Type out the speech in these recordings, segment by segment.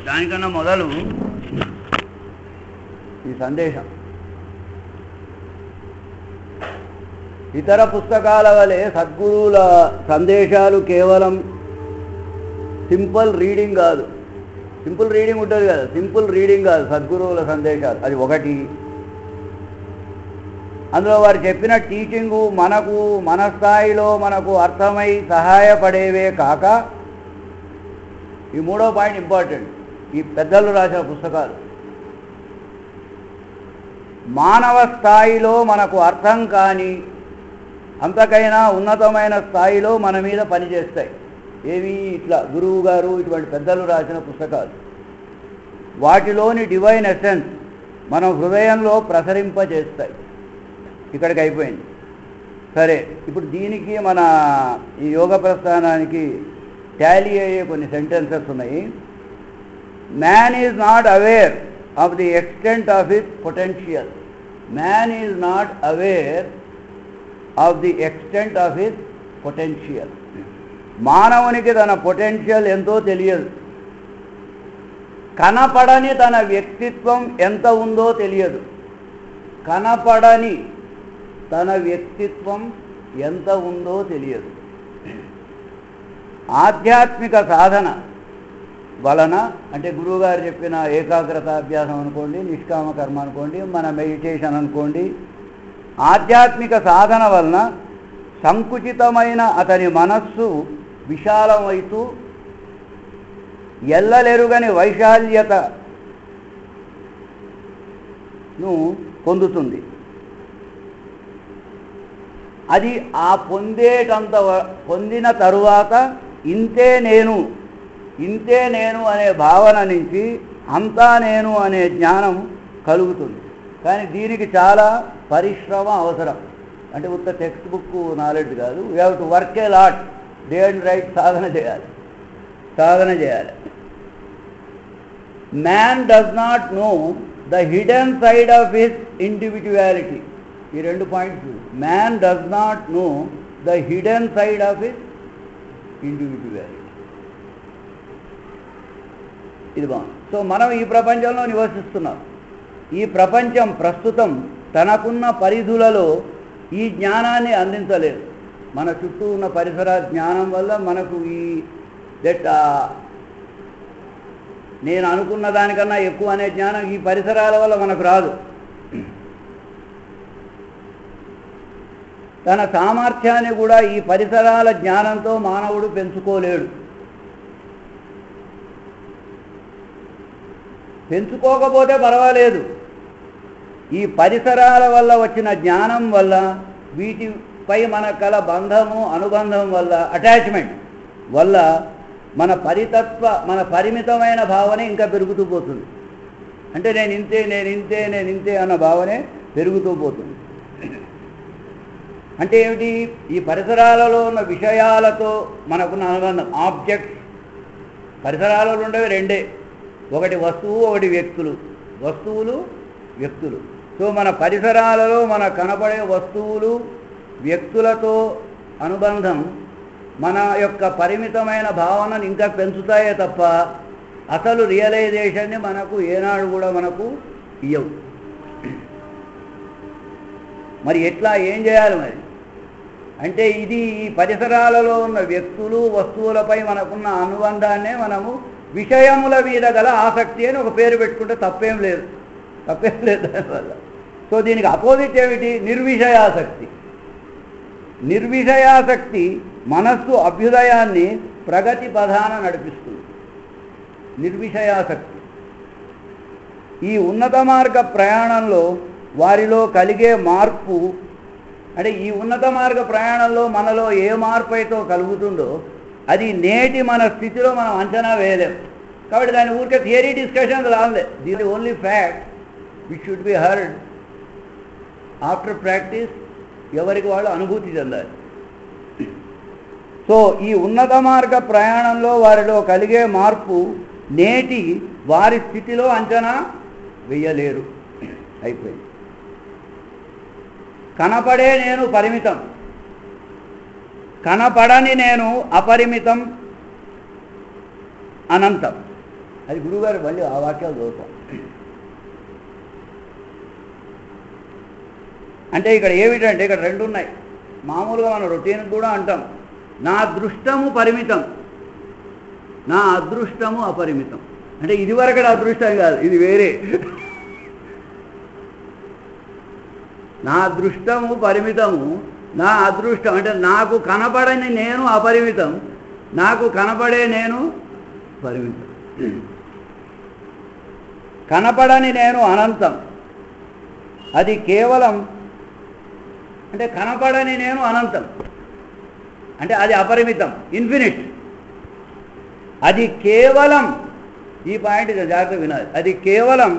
దానికన్నా మొదలు ఈ సందేశం ఇతర పుస్తకాల వలె సద్గురువుల సందేశాలు కేవలం సింపుల్ రీడింగ్ కాదు. సింపుల్ రీడింగ్ ఉంటుంది కదా, సింపుల్ రీడింగ్ కాదు సద్గురువుల సందేశాలు. అది ఒకటి. అందులో వారు చెప్పిన టీచింగు మనకు మన స్థాయిలో మనకు అర్థమై సహాయపడేవే కాక, ఈ మూడో పాయింట్ ఇంపార్టెంట్, ఈ పెద్దలు రాసిన పుస్తకాలు మానవ స్థాయిలో మనకు అర్థం కాని అంతకైనా ఉన్నతమైన స్థాయిలో మన మీద పనిచేస్తాయి. ఏవి? ఇట్లా గురువు గారు ఇటువంటి పెద్దలు రాసిన పుస్తకాలు. వాటిలోని డివైన్ ఎసెన్స్ మన హృదయంలో ప్రసరింపజేస్తాయి. ఇక్కడికి అయిపోయింది. సరే, ఇప్పుడు దీనికి మన ఈ యోగ ప్రస్థానానికి టాలీ అయ్యే కొన్ని సెంటెన్సెస్ ఉన్నాయి. Man is not aware of the extent of his potential. Man is not aware of the extent of his potential. మానవునికి తన పొటెన్షియల్ ఎంతో తెలియదు. కనపడని తన వ్యక్తిత్వం ఎంత ఉందో తెలియదు. కనపడని తన వ్యక్తిత్వం ఎంత ఉందో తెలియదు. ఆధ్యాత్మిక సాధన వలన, అంటే గురువుగారు చెప్పిన ఏకాగ్రత అభ్యాసం అనుకోండి, నిష్కామ కర్మ అనుకోండి, మన మెడిటేషన్ అనుకోండి, ఆధ్యాత్మిక సాధన వలన సంకుచితమైన అతని మనస్సు విశాలమైతూ ఎల్లలెరుగని వైశాల్యతను పొందుతుంది. అది ఆ పొందిన తరువాత ఇంతే నేను అనే భావన నుంచి అంతా నేను అనే జ్ఞానం కలుగుతుంది. కానీ దీనికి చాలా పరిశ్రమ అవసరం. అంటే ఉత్త టెక్స్ట్ బుక్ నాలెడ్జ్ కాదు. We have to work a lot, day and night సాధన చేయాలి. Man does not know the hidden side of his individuality. ఈ రెండు points. Man does not know the hidden side of his individuality. ఇది బాగుంది. So మనం ఈ ప్రపంచంలో నివసిస్తున్నాం. ఈ ప్రపంచం ప్రస్తుతం తనకున్న పరిధులలో ఈ జ్ఞానాన్ని అందించలేదు. మన చుట్టూ ఉన్న పరిసర జ్ఞానం వల్ల మనకు నేను అనుకున్న దానికన్నా ఎక్కువ అనే జ్ఞానం ఈ పరిసరాల వల్ల మనకు రాదు. తన సామర్థ్యాన్ని కూడా ఈ పరిసరాల జ్ఞానంతో మానవుడు పెంచుకోలేడు. పెంచుకోకపోతే పర్వాలేదు. ఈ పరిసరాల వల్ల వచ్చిన జ్ఞానం వల్ల, వీటిపై మన కల బంధము అనుబంధం వల్ల, అటాచ్మెంట్ వల్ల మన పరిమితమైన భావన ఇంకా పెరుగుతూ పోతుంది. అంటే నేను ఇంతే అన్న భావనే పెరుగుతూ పోతుంది. అంటే ఏమిటి? ఈ పరిసరాలలో ఉన్న విషయాలతో మనకున్న అనుబంధం. ఆబ్జెక్ట్స్ పరిసరాలలో ఉండేవి రెండే, ఒకటి వస్తువు, ఒకటి వ్యక్తులు. వస్తువులు, వ్యక్తులు. సో మన పరిసరాలలో మన కనపడే వస్తువులు, వ్యక్తులతో అనుబంధం మన యొక్క పరిమితమైన భావనను ఇంకా పెంచుతాయే తప్ప అసలు రియలైజేషన్ని మనకు ఏనాడు కూడా మనకు ఇయ్యవు. మరి ఎట్లా, ఏం చేయాలి మరి అంటే, ఇది ఈ పరిసరాలలో ఉన్న వ్యక్తులు, వస్తువులపై మనకున్న అనుబంధాన్నే మనము విషయముల మీద గల ఆసక్తి అని ఒక పేరు పెట్టుకుంటే తప్పేం లేదు దానివల్ల. సో దీనికి అపోజిట్ ఏమిటి? నిర్విషయాసక్తి. నిర్విషయాసక్తి మనస్సు అభ్యుదయాన్ని ప్రగతి పథాన నడిపిస్తుంది. నిర్విషయాసక్తి ఈ ఉన్నత మార్గ ప్రయాణంలో వారిలో కలిగే మార్పు, అంటే ఈ ఉన్నత మార్గ ప్రయాణంలో మనలో ఏ మార్పు అయితే కలుగుతుందో అది నేటి మన స్థితిలో మనం అంచనా వేయలేం. కాబట్టి దాని ఊరికే థియరీ డిస్కషన్ రాలే. దీని only fact which should be heard after practice. ఎవరికి వాళ్ళు అనుభూతి చెందాలి. సో ఈ ఉన్నత మార్గ ప్రయాణంలో వారిలో కలిగే మార్పు నేటి వారి స్థితిలో అంచనా వేయలేరు. అయిపోయింది. కనపడే నేను పరిమితం, కనపడని నేను అపరిమితం, అనంతం. అది గురువుగారు మళ్ళీ ఆ వాక్యాలు చదువుతాం. అంటే ఇక్కడ ఏమిటంటే ఇక్కడ రెండు ఉన్నాయి. మామూలుగా మనం రొటీన్ కూడా అంటాం, నా దృష్టము పరిమితం, నా అదృష్టము అపరిమితం. అంటే ఇదివరకటి అదృష్టం కాదు, ఇది వేరే. నా దృష్టము పరిమితము, నా అదృష్టం అంటే నాకు కనపడని నేను అపరిమితం, నాకు కనపడే నేను పరిమితం. కనపడని నేను అనంతం, అది కేవలం అంటే కనపడని నేను అనంతం అంటే అది అపరిమితం, ఇన్ఫినిట్. అది కేవలం, ఈ పాయింట్ జాగ్రత్తగా వినాలి, అది కేవలం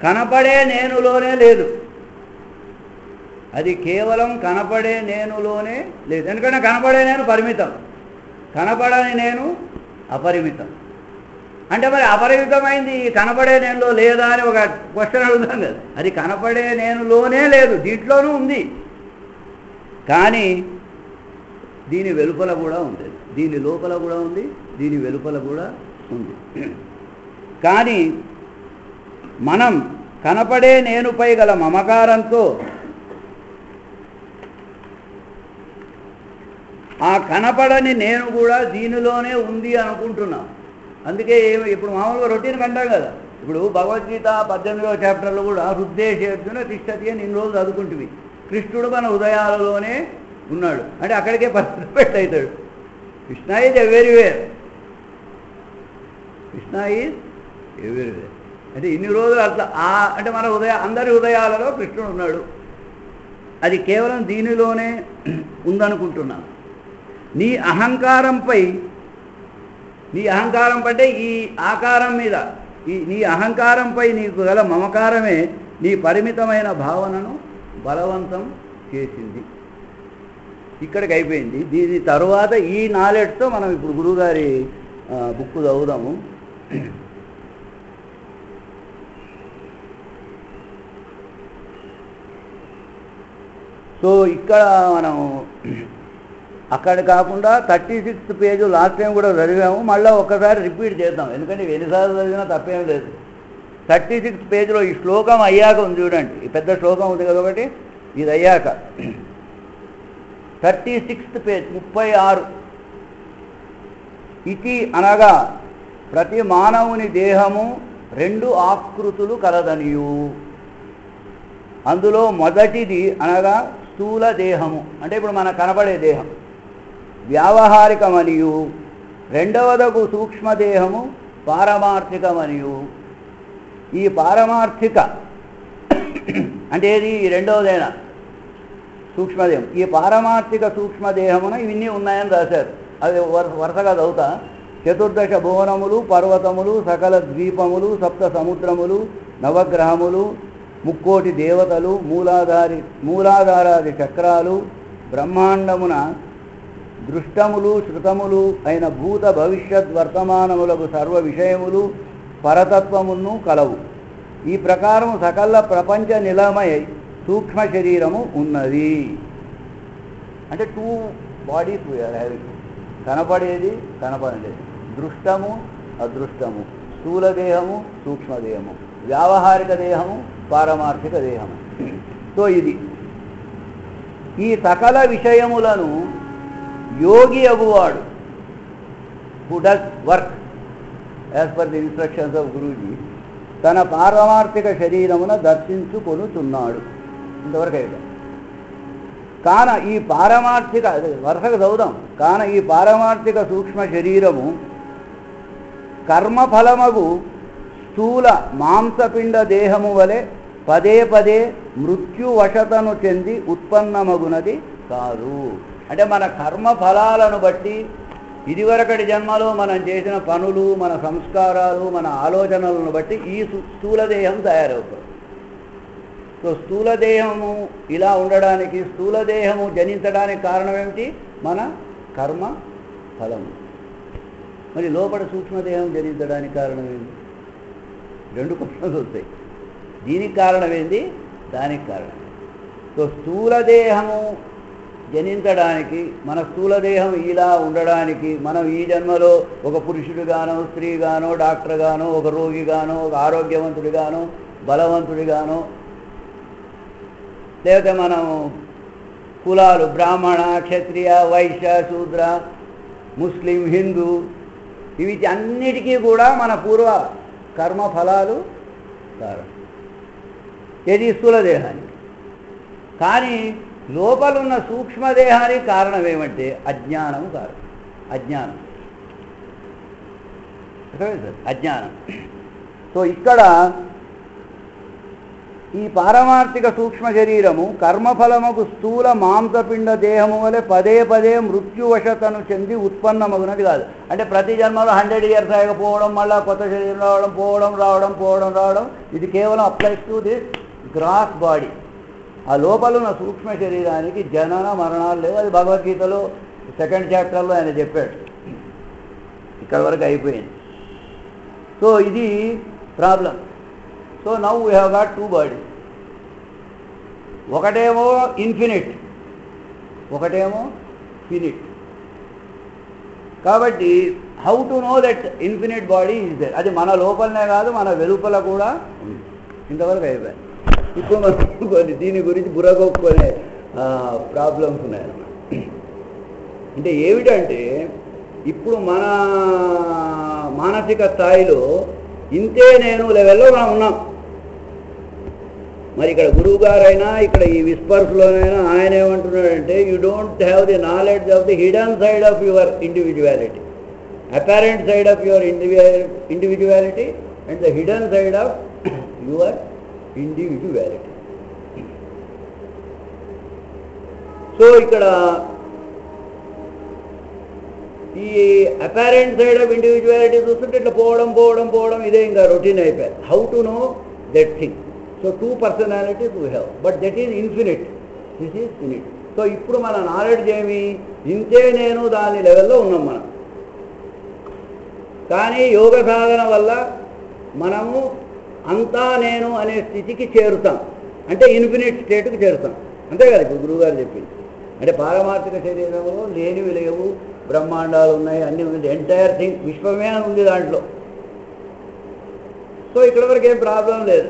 కనపడే నేనులోనే లేదు. అది కేవలం కనపడే నేనులోనే లేదు. ఎందుకంటే కనపడే నేను పరిమితం, కనపడని నేను అపరిమితం. అంటే మరి అపరిమితమైంది కనపడే నేనులో లేదా అని ఒక క్వశ్చన్ అడుగుతాం కదా. అది కనపడే నేనులోనే లేదు, దీంట్లోనూ ఉంది, కానీ దీని వెలుపల కూడా ఉంది, దీని లోపల కూడా ఉంది, దీని వెలుపల కూడా ఉంది. కానీ మనం కనపడే నేనుపై గల మమకారంతో ఆ కనపడని నేను కూడా దీనిలోనే ఉంది అనుకుంటున్నాం. అందుకే ఇప్పుడు మామూలుగా రొటీన్ కంటాం కదా. ఇప్పుడు భగవద్గీత 18వ చాప్టర్లో కూడా హృద్దేశేర్జున తిష్టతి అని ఇన్ని రోజులు చదువుకుంటుంది. కృష్ణుడు మన హృదయాలలోనే ఉన్నాడు అంటే అక్కడికే పర్ఫెక్ట్ అవుతాడు. Krishna is everywhere, Krishna is everywhere. అంటే ఇన్ని రోజులు అట్లా అంటే మన అందరి హృదయాలలో కృష్ణుడు ఉన్నాడు, అది కేవలం దీనిలోనే ఉందనుకుంటున్నాను. నీ అహంకారంపై, నీ అహంకారం అంటే ఈ ఆకారం మీద, నీ అహంకారంపై నీకు గల మమకారమే నీ పరిమితమైన భావనను బలవంతం చేసింది. ఇక్కడికి అయిపోయింది. దీని తరువాత ఈ నాలెడ్జ్తో మనం ఇప్పుడు గురువుగారి బుక్ చదువుదాము. సో ఇక్కడ మనం అక్కడ కాకుండా 36th పేజ్ లాస్ట్ టైం కూడా చదివాము, మళ్ళీ ఒక్కసారి రిపీట్ చేద్దాం, ఎందుకంటే ఎన్నిసార్లు చదివినా తప్పేం లేదు. 36th పేజ్లో ఈ శ్లోకం అయ్యాక ఉంది చూడండి, ఈ పెద్ద శ్లోకం ఉంది కాబట్టి ఇది అయ్యాక 36th పేజ్ 36. ఇది అనగా ప్రతి మానవుని దేహము 2 ఆకృతులు కలదనియు, అందులో మొదటిది అనగా స్థూల దేహము అంటే ఇప్పుడు మనకు కనబడే దేహం, వ్యావహారికమనియు, రెండవదకు సూక్ష్మదేహము పారమార్థికమనియు. ఈ పారమార్థిక అంటే ఏది రెండవదైనా సూక్ష్మదేహం, ఈ పారమార్థిక సూక్ష్మదేహమున ఇవన్నీ ఉన్నాయని రాశారు. అది వరుసగా చదువుతా. 14 భువనములు, పర్వతములు, సకల ద్వీపములు, 7 సముద్రములు, నవగ్రహములు, 3,000,000 దేవతలు, మూలాధారాది చక్రాలు, బ్రహ్మాండమున దృష్టములు శృతములు అయిన భూత భవిష్యత్ వర్తమానములకు సర్వ విషయములు పరతత్వమును కలవు. ఈ ప్రకారము సకల ప్రపంచ నిలమై సూక్ష్మ శరీరము ఉన్నది. అంటే 2 బాడీస్ వీఆర్ హ్యావింగ్, కనపడేది కనపడేది, దృష్టము అదృష్టము, స్థూల దేహము సూక్ష్మదేహము, వ్యావహారిక దేహము పారమార్థిక దేహము. సో ఇది ఈ సకల విషయములను యోగి అగువాడు, who does work as per the instructions of గురూజీ, తన పారమార్థిక శరీరమున దర్శించుకొనుచున్నాడు. ఇంతవరకు అయితే కాన ఈ పారమార్థిక వరుసగా చదువుదాం. కాన ఈ పారమార్థిక సూక్ష్మ శరీరము కర్మఫలమగు స్థూల మాంసపిండ దేహము వలె పదే పదే మృత్యువశతను చెంది ఉత్పన్నమగునది కాదు. అంటే మన కర్మ ఫలాలను బట్టి ఇదివరకటి జన్మలో మనం చేసిన పనులు, మన సంస్కారాలు, మన ఆలోచనలను బట్టి ఈ స్థూలదేహం తయారవుతుంది. సో స్థూలదేహము ఇలా ఉండడానికి, స్థూలదేహము జనించడానికి కారణం ఏమిటి? మన కర్మ ఫలము. మరి లోపల సూక్ష్మదేహం జనించడానికి కారణం ఏంటి? 2 క్వశ్చన్స్ వస్తాయి. దీనికి కారణం ఏంది, దానికి కారణం. సో స్థూలదేహము జనించడానికి, మన స్థూలదేహం ఇలా ఉండడానికి, మనం ఈ జన్మలో ఒక పురుషుడిగానో స్త్రీగానో డాక్టర్గానో ఒక రోగిగానో ఒక ఆరోగ్యవంతుడిగానో బలవంతుడిగానో, లేకపోతే మనం కులాలు బ్రాహ్మణ క్షత్రియ వైశ్య శూద్ర ముస్లిం హిందూ ఇవి అన్నిటికీ కూడా మన పూర్వ కర్మ ఫలాలు కారణం. ఏది స్థూలదేహానికి. కానీ లోపలున్న సూక్ష్మదేహానికి కారణం ఏమంటే అజ్ఞానం కారణం. అజ్ఞానం అజ్ఞానం. సో ఇక్కడ ఈ పారమార్థిక సూక్ష్మ శరీరము కర్మఫలముకు స్థూల మాంసపిండ దేహము వలె పదే పదే మృత్యువశతను చెంది ఉత్పన్నమగునది కాదు. అంటే ప్రతి జన్మలో 100 years ఆగపోవడం, మళ్ళీ కొత్త శరీరం రావడం, పోవడం రావడం, ఇది కేవలం applies to this gross body. ఆ లోపల ఉన్న సూక్ష్మ శరీరానికి జనన మరణాలు లేవు. అది భగవద్గీతలో 2nd chapterలో ఆయన చెప్పాడు. ఇక్కడ వరకు అయిపోయింది. సో ఇది problem. So now we have got 2 bodies. ఒకటేమో ఇన్ఫినిట్, ఒకటేమో ఫినిట్. కాబట్టి how to know that infinite body is there, అది మన లోపలనే కాదు మన వెలుపల కూడా ఉంది. ఇంతవరకు అయిపోయింది. ఇప్పుడు మనం కొన్ని దీని గురించి బుర్రగొక్కునే ప్రాబ్లమ్స్ ఉన్నాయన్నమాట. అంటే ఏమిటంటే ఇప్పుడు మన మానసిక స్థాయిలో ఇంతే నేను లెవెల్లో మనం ఉన్నాం. మరి ఇక్కడ గురువు గారైనా ఇక్కడ ఈ విస్పర్స్లోనైనా ఆయన ఏమంటున్నాడంటే you don't have the knowledge of the hidden side of your individuality, apparent side of your individuality and the hidden side of your individuality. So ఇక్కడ ఈ అపారెంట్ సైడ్ ఆఫ్ ఇండివిజువాలిటీ చూస్తుంటే ఇట్లా పోవడం ఇదే ఇంకా రొటీన్ అయిపోయారు. How to know that thing. So 2 personalities we have, but that is infinite, this is finite. So ఇప్పుడు మన నాలెడ్జ్ ఏమి, ఇంతే నేను దాని లెవెల్లో ఉన్నాం మనం. కానీ యోగ సాధన వల్ల మనము అంతా నేను అనే స్థితికి చేరుతాం. అంటే ఇన్ఫినిట్ స్టేట్కి చేరుతాం. అంతే కదా ఇప్పుడు గురువుగారు చెప్పింది. అంటే పారమార్థిక శరీరంలో లేనివి లేవు, బ్రహ్మాండాలు ఉన్నాయి, అన్నీ ఉంది, ఎంటైర్ థింగ్ విశ్వమే ఉంది దాంట్లో. సో ఇక్కడ వరకు ఏం ప్రాబ్లం లేదు.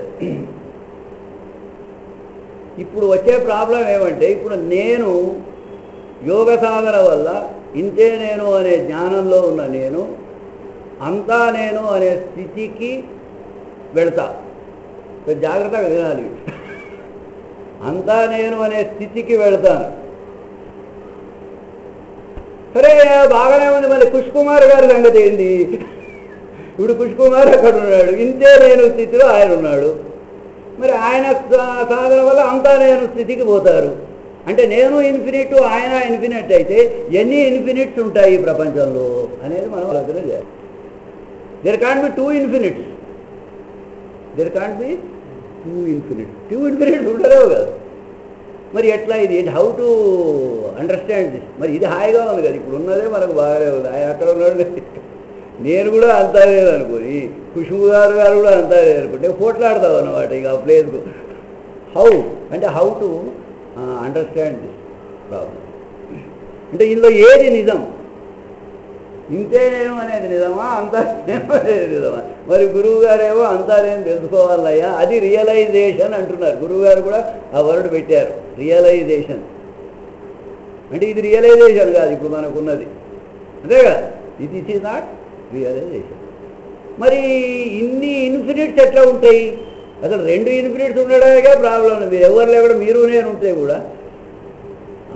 ఇప్పుడు వచ్చే ప్రాబ్లం ఏమంటే ఇప్పుడు నేను యోగ సాధన వల్ల ఇంతే నేను అనే జ్ఞానంలో ఉన్న నేను అంతా నేను అనే స్థితికి వెళతా. జాగ్రత్తగా వినాలి. అంతా నేను అనే స్థితికి వెళతాను. సరే బాగానే ఉంది. మరి కుష్కుమార్ గారి సంగతి ఏంటి? ఇప్పుడు కుష్కుమార్ అక్కడ ఉన్నాడు, ఇంతే నేను స్థితిలో ఆయన ఉన్నాడు. మరి ఆయన సాధన వల్ల అంతా నేను స్థితికి పోతారు. అంటే నేను ఇన్ఫినిట్, ఆయన ఇన్ఫినిట్ అయితే ఎన్ని ఇన్ఫినిట్స్ ఉంటాయి ఈ ప్రపంచంలో అనేది మనం ఆలోచన చేయాలి. There can't be 2 infinites. There can't be 2 infinites. 2 infinites ఉండలేవు కదా. మరి ఎట్లా ఇది, హౌ టు అండర్స్టాండ్ దిస్? మరి ఇది హాయిగా ఉంది కదా, ఇప్పుడు ఉన్నదే మనకు బాగానే ఉంది. ఆయన అక్కడ ఉన్నాడు, నేను కూడా అంతా లేదనుకోని, ఖుష్బూ గారు కూడా అంతా లేదనుకుంటే పోట్లాడతావు అన్నమాట ఇక ఆ ప్లేస్కు. హౌ అంటే how to understand this problem. అంటే ఇందులో ఏది నిజం? ఇంతే నేను అనేది నిజమా, అంతా నేను అనేది నిజమా? మరి గురువు గారేమో అంతా నేను తెలుసుకోవాలయ్యా, అది రియలైజేషన్ అంటున్నారు. గురువు గారు కూడా ఆ వర్డ్ పెట్టారు, రియలైజేషన్. అంటే ఇది రియలైజేషన్ కాదు ఇప్పుడు మనకున్నది, అంతేగా. ఇది ఇట్ ఈజ్ నాట్ రియలైజేషన్. మరి ఇన్ని ఇన్ఫినిట్స్ ఎట్లా ఉంటాయి? అసలు 2 ఇన్ఫినిట్స్ ఉండడానికే ప్రాబ్లం. మీరు ఎవరు లేకుండా మీరు నేను ఉంటే కూడా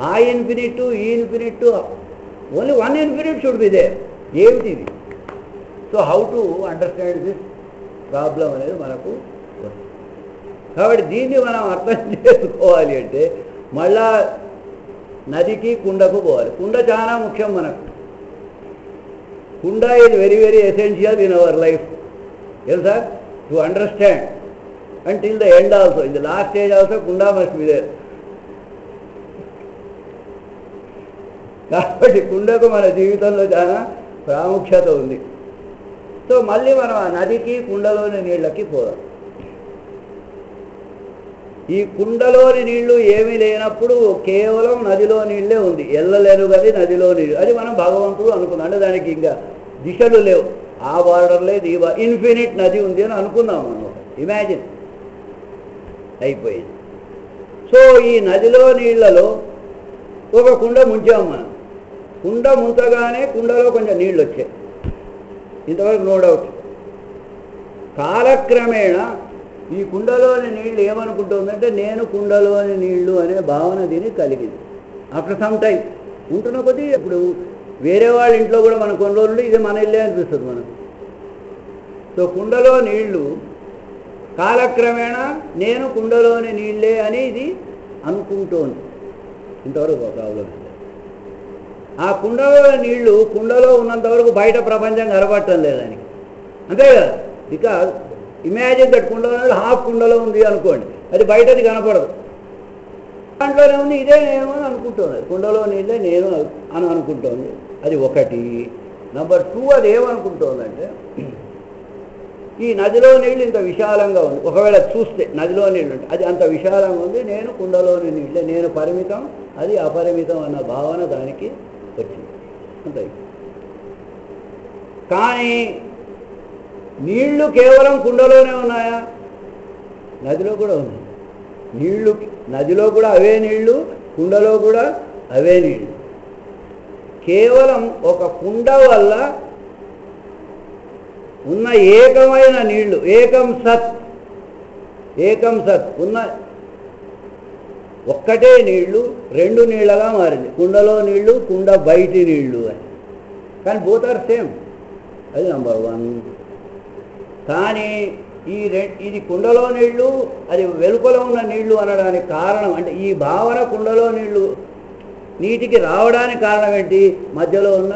ఆ ఇన్ఫినిట్ ఈ infinite, only 1 infinite should be there. ఏమిటి ఇది? So how to understand this problem అనేది మనకు వస్తుంది. కాబట్టి దీన్ని మనం అర్థం చేసుకోవాలి అంటే మళ్ళా నదికి కుండకు పోవాలి. కుండ చాలా ముఖ్యం మనకు. కుండ is very very essential in our life. తెలుసా? To understand until the end also, in the last stage also kunda must be there. కాబట్టి కుండకు మన జీవితంలో చాలా ప్రాముఖ్యత ఉంది. సో మళ్ళీ మనం ఆ నదికి కుండలోని నీళ్ళకి పోదాం. ఈ కుండలోని నీళ్లు ఏమీ లేనప్పుడు కేవలం నదిలో నీళ్ళే ఉంది. ఎల్లలేను గది నదిలో నీళ్ళు, అది మనం భగవంతుడు అనుకున్నాం. అంటే దానికి ఇంకా దిశలు లేవు, ఆ బార్డర్ లేదు, ఈ ఇన్ఫినిట్ నది ఉంది అని అనుకున్నాం మనం. ఇమాజిన్ అయిపోయింది. సో ఈ నదిలో నీళ్లలో ఒక కుండ ముంచాం మనం. కుండ ముంచగానే కుండలో కొంచెం నీళ్ళు వచ్చాయి, ఇంతవరకు నో డౌట్. కాలక్రమేణా ఈ కుండలోని నీళ్లు ఏమనుకుంటుందంటే నేను కుండలోని నీళ్లు అనే భావన దీనికి కలిగింది. ఆఫ్టర్ సమ్ టైం ఉంటున్న కొద్దీ ఇప్పుడు వేరే వాళ్ళ ఇంట్లో కూడా మన కొన్ని రోజులు ఇది మన ఇల్లే అనిపిస్తుంది మనకు. సో కుండలో నీళ్లు కాలక్రమేణా నేను కుండలోని నీళ్ళే అని ఇది అనుకుంటోంది. ఇంతవరకు ప్రాబ్లం. ఆ కుండలో నీళ్లు కుండలో ఉన్నంతవరకు బయట ప్రపంచం కనబడటం లేదానికి, అంతే కదా. బికాజ్ ఇమాజిన్ దట్ కుండలో హాఫ్ కుండలో ఉంది అనుకోండి, అది బయటది కనపడదు, దాంట్లోనే ఉంది, ఇదే నేను అని అనుకుంటుంది. కుండలో నీళ్ళే నేను అని అనుకుంటోంది, అది ఒకటి. నెంబర్ 2, అది ఏమనుకుంటోందంటే ఈ నదిలో నీళ్ళు ఇంత విశాలంగా ఉంది. ఒకవేళ చూస్తే నదిలో నీళ్ళు ఉంటే అది అంత విశాలంగా ఉంది, నేను కుండలోని నీళ్ళే, నేను పరిమితం, అది అపరిమితం అన్న భావన దానికి వచ్చింది. అంతే. కానీ నీళ్లు కేవలం కుండలోనే ఉన్నాయా? నదిలో కూడా ఉన్నాయి నీళ్లు. నదిలో కూడా అవే నీళ్లు, కుండలో కూడా అవే నీళ్లు. కేవలం ఒక కుండ వల్ల ఉన్న ఏకమైన నీళ్లు, ఏకం సత్ ఉన్న ఒక్కటే నీళ్లు 2 నీళ్ళగా మారింది. కుండలో నీళ్లు, కుండ బయటి నీళ్లు అని. కానీ బోత్ ఆర్ సేమ్, అది నెంబర్ 1. కానీ ఇది కుండలో నీళ్లు, అది వెలుపల ఉన్న నీళ్లు అనడానికి కారణం అంటే ఈ భావన కుండలో నీళ్లు నీటికి రావడానికి కారణం ఏంటి? మధ్యలో ఉన్న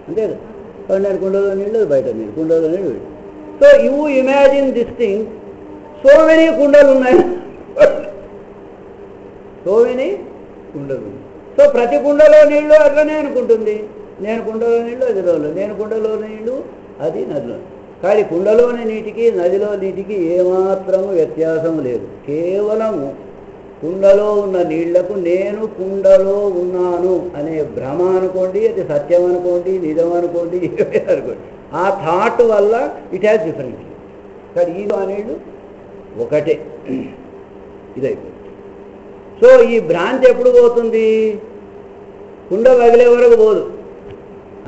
అంతే కదా. నేను కుండలో నీళ్ళు, బయట నీళ్ళు, కుండలో నీళ్ళు. So you imagine this thing, so many కుండలు ఉన్నాయి, సో మెనీ కుండలు. సో ప్రతి కుండలో నీళ్లు అట్లనే అనుకుంటుంది, నేను కుండలో నీళ్ళు, అది రోజులు, నేను కుండలో నీళ్ళు, అది నదిలో. కానీ కుండలోని నీటికి నదిలో నీటికి ఏమాత్రము వ్యత్యాసం లేదు. కేవలము కుండలో ఉన్న నీళ్లకు నేను కుండలో ఉన్నాను అనే భ్రమ అనుకోండి, అది సత్యం అనుకోండి, నిజం అనుకోండి, అనుకోండి, ఆ థాట్ వల్ల ఇట్ హ్యాస్ డిఫరెన్స్. కానీ ఈ నీళ్ళు ఒకటే, ఇదైపోయింది. సో ఈ భ్రాంతి ఎప్పుడు పోతుంది? కుండ పగిలే వరకు పోదు.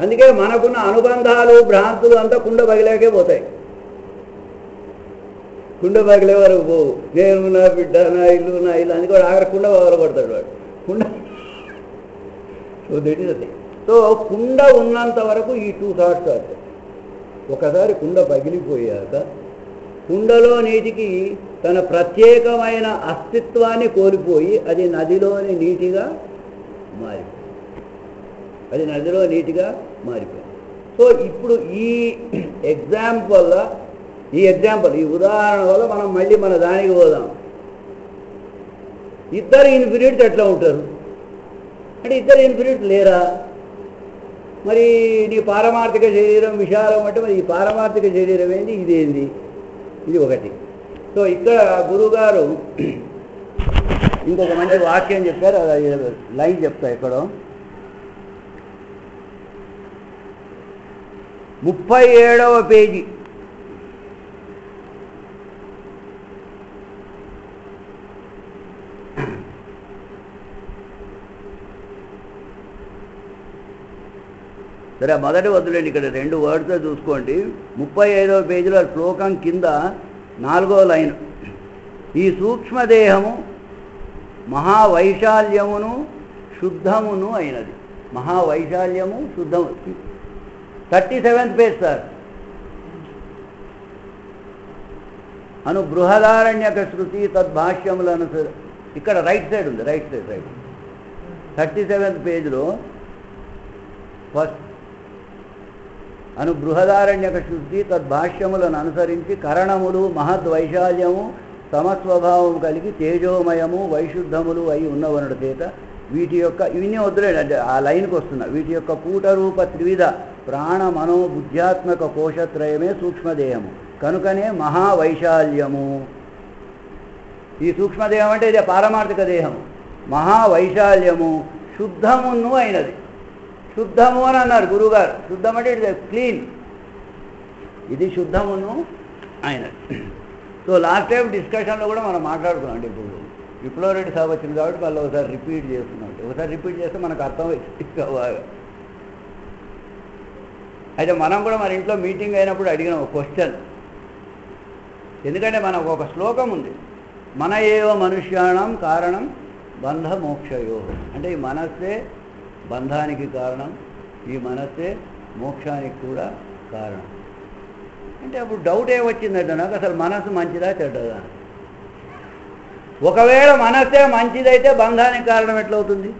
అందుకే మనకున్న అనుబంధాలు, భ్రాంతులు అంతా కుండ పగిలాకే పోతాయి. కుండ పగిలే వరకు పోవు. నేను నా బిడ్డ, నా ఇల్లు, అందుకే వాడు ఆఖరి కుండ పగలగొడతాడు వాడు. కుండ so that is the. So కుండ ఉన్నంత వరకు ఈ 2 థాట్స్ వస్తాయి. ఒకసారి కుండ పగిలిపోయాక కుండలో నీటికి తన ప్రత్యేకమైన అస్తిత్వాన్ని కోల్పోయి అది నదిలోని నీటిగా మారిపోయింది. సో ఇప్పుడు ఈ ఎగ్జాంపుల్, ఈ ఉదాహరణ వల్ల మనం మళ్ళీ మన దానికి పోదాం. ఇద్దరు ఇన్ఫినిట్స్ ఎట్లా ఉంటారు అంటే ఇద్దరు ఇన్ఫినిట్స్ లేరా? మరి నీ పారమార్థిక శరీరం విశాలం అంటే మరి ఈ పారమార్థిక శరీరం ఏంది, ఇదేంది? ఇది ఒకటి. సో ఇక్కడ గురువుగారు ఇంకొక మంచి వాక్యం చెప్పారు, అది లైన్ చెప్తా. ఎక్కడో 37వ పేజీ. సరే మొదటి వద్దులేండి, ఇక్కడ 2 వర్డ్స్ చూసుకోండి. 35వ పేజీలో శ్లోకం కింద 4వ లైన్. ఈ సూక్ష్మదేహము మహావైశాల్యమును శుద్ధమును అయినది. మహావైశాల్యము శుద్ధము. 37th page sir. అను బృహదారణ్యక శృతి తద్భాష్యములను ఇక్కడ రైట్ సైడ్ ఉంది, రైట్ 37th పేజ్లో ఫస్ట్ అను బృహదారణ్యక శుద్ధి తద్భాష్యములను అనుసరించి కరణములు మహద్వైశాల్యము సమస్వభావం కలిగి తేజోమయము వైశుద్ధములు అయి ఉన్నవనుడు చేత వీటి యొక్క ఇవన్నీ వద్దులేండి, అంటే ఆ లైన్కి వస్తున్నా. వీటి యొక్క కూటరూప త్రివిధ ప్రాణ మనో బుద్ధ్యాత్మక కోశత్రయమే సూక్ష్మదేహము. కనుకనే మహావైశాల్యము. ఈ సూక్ష్మదేహం అంటే ఇదే పారమార్థిక దేహం. మహావైశాల్యము శుద్ధమును అయినది. శుద్ధము అని అన్నారు గురువుగారు. శుద్ధం అంటే ఇది క్లీన్, ఇది శుద్ధమును అయినది. సో లాస్ట్ టైం డిస్కషన్లో కూడా మనం మాట్లాడుకున్నాం. అంటే ఇప్పుడు విప్లవరెడ్డి సాబ్ వచ్చింది కాబట్టి మళ్ళీ ఒకసారి రిపీట్ చేస్తున్నాం. ఒకసారి రిపీట్ చేస్తే మనకు అర్థమవుతుంది బాగా. అయితే మనం కూడా మన ఇంట్లో మీటింగ్ అయినప్పుడు అడిగిన ఒక క్వశ్చన్, ఎందుకంటే మనకు ఒక శ్లోకం ఉంది, మన ఏవ మనుష్యాణం కారణం బంధ మోక్షయో. అంటే ఈ మనస్సే బంధానికి కారణం, ఈ మనస్సే మోక్షానికి కూడా కారణం. అంటే అప్పుడు డౌట్ ఏమొచ్చిందంటే నాకు, అసలు మనస్సు మంచిదా చెడ్డదా? ఒకవేళ మనస్సే మంచిదైతే బంధానికి కారణం ఎట్లవుతుంది?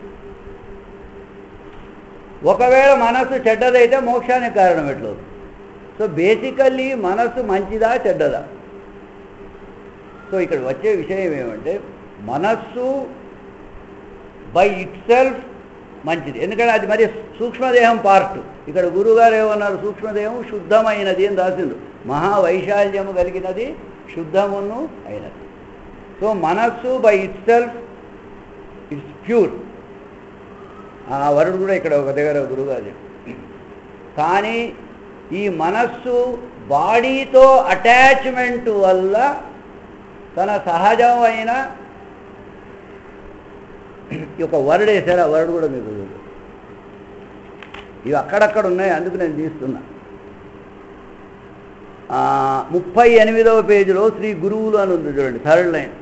ఒకవేళ మనస్సు చెడ్డదైతే మోక్షానికి కారణం ఎట్లవుతుంది? సో బేసికల్లీ మనస్సు మంచిదా చెడ్డదా? సో ఇక్కడ వచ్చే విషయం ఏమంటే, మనస్సు బై ఇట్ సెల్ఫ్ మంచిది, ఎందుకంటే అది మరి సూక్ష్మదేహం పార్ట్. ఇక్కడ గురువుగారు ఏమన్నారు, సూక్ష్మదేహం శుద్ధమైనది అని రాసిండు. మహావైశాల్యము కలిగినది, శుద్ధమును అయినది. సో మనస్సు by it self it's pure. ఆ వరుడు కూడా ఇక్కడ ఒక దగ్గర గురువుగారు. కానీ ఈ మనస్సు బాడీతో అటాచ్మెంట్ వల్ల తన సహజమైన ఒక వర్డ్ వేశారు. ఆ వర్డ్ కూడా మీకు ఇవి అక్కడక్కడ ఉన్నాయి, అందుకు నేను తీస్తున్నా. 38వ పేజీలో శ్రీ గురువులు అని ఉంది చూడండి, 3rd లైన్.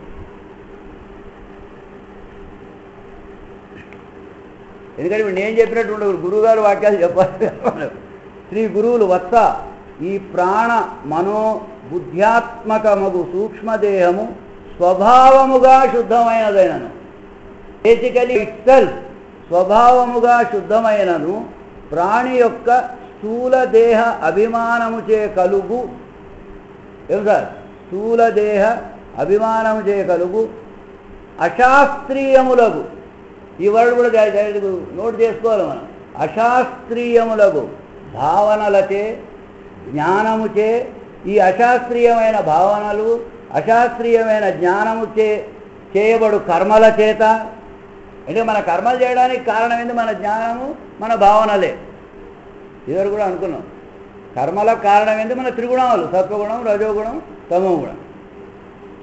ఎందుకంటే ఇప్పుడు నేను చెప్పినట్టు ఉండదు, గురువుగారు వాక్యాలు చెప్పాలి. శ్రీ గురువులు వత్స, ఈ ప్రాణ మనో బుద్ధ్యాత్మకమగు సూక్ష్మదేహము స్వభావముగా శుద్ధమైనదైనను. బేసికలీ ఇట్ సెల్ఫ్ స్వభావముగా శుద్ధమైనను ప్రాణి యొక్క స్థూల దేహ అభిమానముచే కలుగు, ఏం సార్, స్థూల దేహ అభిమానముచే కలుగు అశాస్త్రీయములకు, ఈ వర్డ్ కూడా నోట్ చేసుకోవాలి మనం, అశాస్త్రీయములకు భావనలచే జ్ఞానముచే, ఈ అశాస్త్రీయమైన భావనలు అశాస్త్రీయమైన జ్ఞానముచే చేయబడు కర్మల చేత, అంటే మన కర్మలు చేయడానికి కారణం ఏంటి? మన జ్ఞానము, మన భావనలే. ఇద్దరు కూడా అనుకున్నాం, కర్మలకు కారణం ఏంటి? మన త్రిగుణాలు, సత్వగుణం, రజోగుణం, తమోగుణం.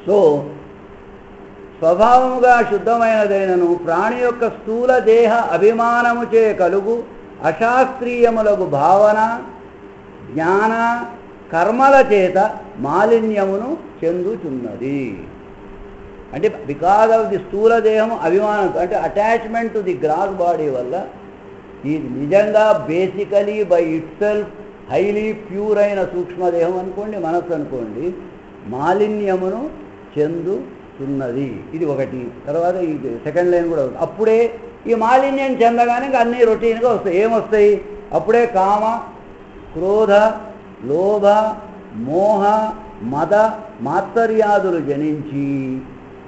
సో స్వభావముగా శుద్ధమైనదైనను ప్రాణి యొక్క స్థూల దేహ అభిమానముచే కలుగు అశాస్త్రీయములకు భావన జ్ఞాన కర్మల చేత మాలిన్యమును చెందుచున్నది. అంటే బికాజ్ ఆఫ్ ది స్థూల దేహం అభిమానం, అంటే attachment to the gross body వల్ల ఇది నిజంగా basically by itself highly pure అయిన సూక్ష్మదేహం అనుకోండి, మనస్సు అనుకోండి, మాలిన్యమును చెందుతున్నది. ఇది ఒకటి. తర్వాత ఈ 2nd లైన్ కూడా ఉంది. అప్పుడే ఈ మాలిన్యం చెందగానే అన్నీ రొటీన్గా వస్తాయి. ఏమొస్తాయి? అప్పుడే కామ, క్రోధ, లోభ, మోహ, మద, మాత్సర్యాదులు జనించి,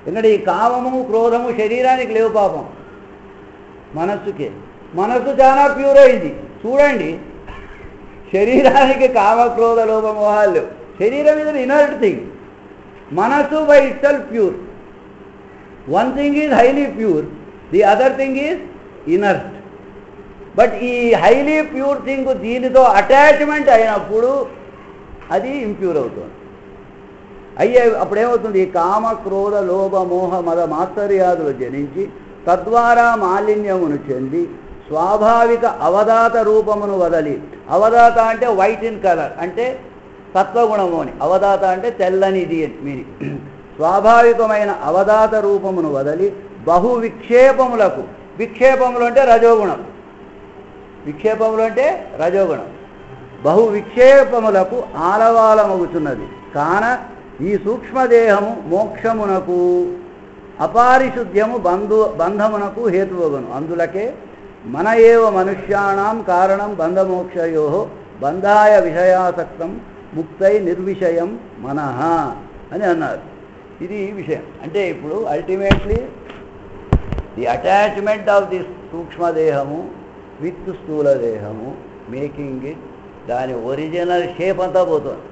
ఎందుకంటే ఈ కామము క్రోధము శరీరానికి లేవు పాపం, మనస్సుకే. మనస్సు చాలా ప్యూర్ అయింది చూడండి, శరీరానికి కామ క్రోధ లోభ మోహాలు లేవు. శరీరం ఇది ఇనర్ట్ థింగ్. మనస్సు by it self pure. One thing is highly pure, the other thing is inert. But ఈ హైలీ ప్యూర్ థింగ్ దీనితో అటాచ్మెంట్ అయినప్పుడు అది ఇంప్యూర్ అవుతుంది. అప్పుడేమవుతుంది? కామ క్రోధ లోభ మోహ మద మాత్సర్యాదులు జనించి తద్వారా మాలిన్యమును చెంది స్వాభావిక అవధాత రూపమును వదలి, అవధాత అంటే వైట్ ఇన్ కలర్, అంటే సత్వగుణము అని, అవధాత అంటే తెల్లనిది అని మీనింగ్. స్వాభావికమైన అవధాత రూపమును వదలి బహు విక్షేపములకు, విక్షేపములు అంటే రజోగుణం, విక్షేపములు అంటే రజోగుణం, బహు విక్షేపములకు ఆలవాలమగుతున్నది. కాన ఈ సూక్ష్మదేహము మోక్షమునకు అపారిశుద్ధ్యము బంధమునకు హేతువగును. అందులకే మన ఏవ మనుష్యాణం కారణం బంధమోక్షయో బంధాయ విషయాసక్తం ముక్తై నిర్విషయం మనః అని అన్నారు. ఇది విషయం. అంటే ఇప్పుడు ultimately the attachment of the సూక్ష్మదేహము విత్ స్థూల దేహము మేకింగ్ ఇట్, దాని ఒరిజినల్ షేప్ అంతా పోతుంది.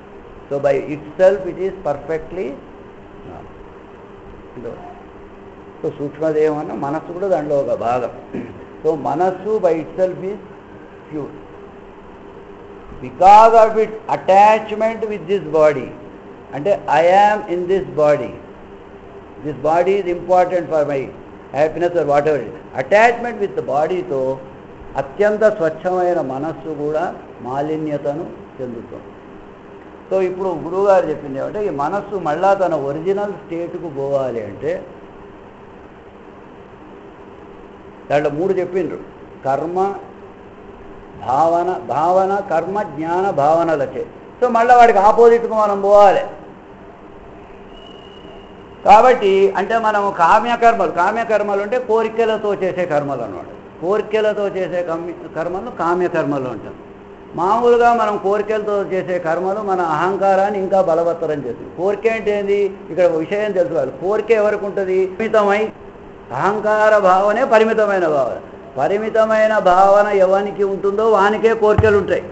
So by itself it is perfectly. So సూక్ష్మదేహం అన్న మనస్సు కూడా దాంట్లో ఒక భాగం. సో మనస్సు by itself is pure. Because of it attachment with this body, అంటే I am in this body, this body is important for my happiness or whatever. Attachment with the బాడీతో అత్యంత స్వచ్ఛమైన మనస్సు కూడా మాలిన్యతను చెందుతుంది. So ఇప్పుడు గురువుగారు చెప్పింది ఏమంటే, ఈ మనస్సు మళ్ళా తన ఒరిజినల్ స్టేట్కు పోవాలి అంటే దాంట్లో 3 చెప్పిండ్రు: కర్మ, భావన కర్మ జ్ఞాన భావనలచే. సో మళ్ళీ వాడికి ఆపోజిట్కు మనం పోవాలి. కాబట్టి అంటే మనము కామ్యకర్మలు అంటే కోరికలతో చేసే కర్మలు అన్నమాట. కోరికలతో చేసే కర్మలు కామ్యకర్మలు అంటాం. మామూలుగా మనం కోరికలతో చేసే కర్మలు మన అహంకారాన్ని ఇంకా బలవత్తరం చేస్తుంది. కోరిక అంటే ఏంది, ఇక్కడ విషయం తెలుసుకోవాలి. కోరిక ఎవరికి ఉంటుంది? పరిమితమై, అహంకార భావనే పరిమితమైన భావన. పరిమితమైన భావన ఎవరికి ఉంటుందో వానికే కోరికలు ఉంటాయి.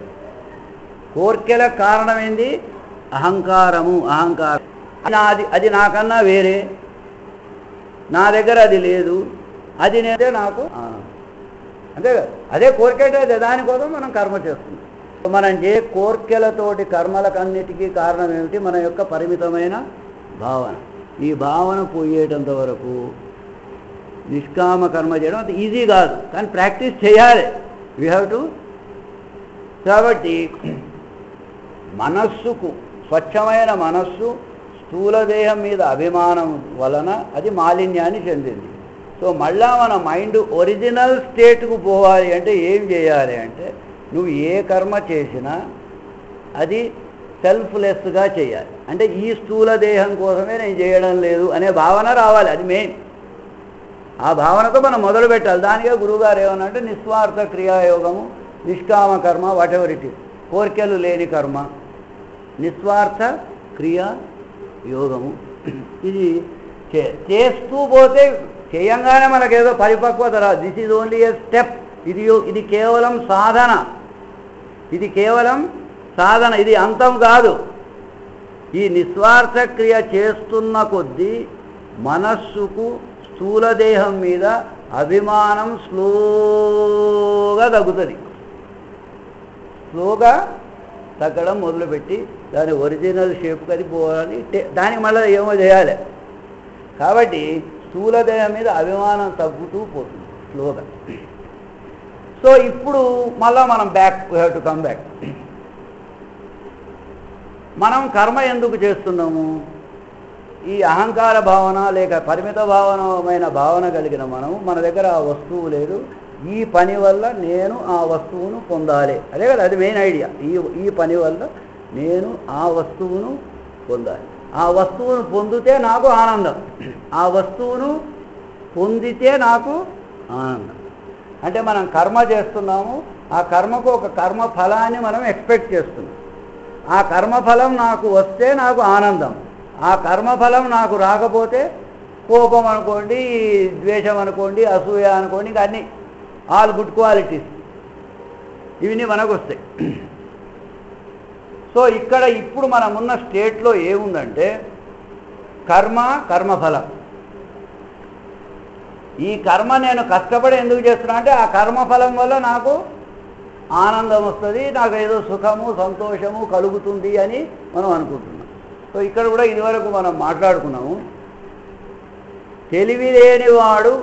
కోరికలకు కారణం ఏంది? అహంకారం. అది నాకన్నా వేరే, నా దగ్గర అది లేదు, అది నేనే నాకు అంతే కదా. అదే కోరిక అంటే దానికోసం మనం కర్మ చేస్తున్నాం. మనం కోరికలతోటి కర్మలకన్నిటికీ కారణం ఏమిటి? మన యొక్క పరిమితమైన భావన. ఈ భావన పోయేటంత వరకు నిష్కామ కర్మ చేయడం అంత ఈజీ కాదు, కానీ ప్రాక్టీస్ చేయాలి. We have to. కాబట్టి మనస్సుకు, స్వచ్ఛమైన మనస్సు స్థూలదేహం మీద అభిమానం వలన అది మాలిన్యాన్ని చెందింది. సో మళ్ళా మన మైండ్ ఒరిజినల్ స్టేట్కు పోవాలి అంటే ఏం చేయాలి అంటే, నువ్వు ఏ కర్మ చేసినా అది సెల్ఫ్లెస్గా చేయాలి. అంటే ఈ స్థూల దేహం కోసమే నేను చేయడం లేదు అనే భావన రావాలి. అది మెయిన్. ఆ భావనతో మనం మొదలు పెట్టాలి. దానికే గురువుగారు ఏమన్నంటే నిస్వార్థ క్రియాయోగము, నిష్కామ కర్మ, వాట్ ఎవర్ ఇట్ ఈస్, కోరికలు లేని కర్మ, నిస్వార్థ క్రియా యోగము. ఇది చేస్తూ పోతే చేయంగానే మనకేదో పరిపక్వత రాదు. This is only A step. ఇది కేవలం సాధన. ఇది అంతం కాదు. ఈ నిస్వార్థ క్రియ చేస్తున్న కొద్దీ మనస్సుకు స్థూలదేహం మీద అభిమానం స్లోగా తగ్గుతుంది. స్లోగా తగ్గడం మొదలుపెట్టి దాని ఒరిజినల్ షేప్కి అది పోవాలి. దానికి మళ్ళీ ఏమో చేయాలి. కాబట్టి స్థూలదేహం మీద అభిమానం తగ్గుతూ పోతుంది స్లోగా. సో ఇప్పుడు మళ్ళా మనం we have to come back. మనం కర్మ ఎందుకు చేస్తున్నాము? ఈ అహంకార భావన లేక పరిమిత భావనమైన భావన కలిగిన మనము, మన దగ్గర ఆ వస్తువు లేదు, ఈ పని వల్ల నేను ఆ వస్తువును పొందాలి. అదే కదా, అది మెయిన్ ఐడియా. ఈ పని వల్ల నేను ఆ వస్తువును పొందాలి. ఆ వస్తువును పొందితే నాకు ఆనందం. ఆ వస్తువును పొందితే నాకు ఆనందం. అంటే మనం కర్మ చేస్తున్నాము, ఆ కర్మకు ఒక కర్మ ఫలాన్ని మనం ఎక్స్పెక్ట్ చేస్తున్నాం. ఆ కర్మఫలం నాకు వస్తే నాకు ఆనందం. ఆ కర్మఫలం నాకు రాకపోతే కోపం అనుకోండి, ద్వేషం అనుకోండి, అసూయ అనుకోండి, ఇంకా అన్నీ ఆల్ గుడ్ క్వాలిటీస్ ఇవన్నీ మనకు వస్తాయి. సో ఇక్కడ ఇప్పుడు మనం ఉన్న స్టేట్లో ఏముందంటే కర్మఫలం. ఈ కర్మ నేను కష్టపడి ఎందుకు చేస్తున్నా అంటే ఆ కర్మఫలం వల్ల నాకు ఆనందం వస్తుంది, నాకు ఏదో సుఖము సంతోషము కలుగుతుంది అని మనం అనుకుంటున్నాం. సో ఇక్కడ కూడా ఇదివరకు మనం మాట్లాడుకున్నాము, తెలివి లేనివాడు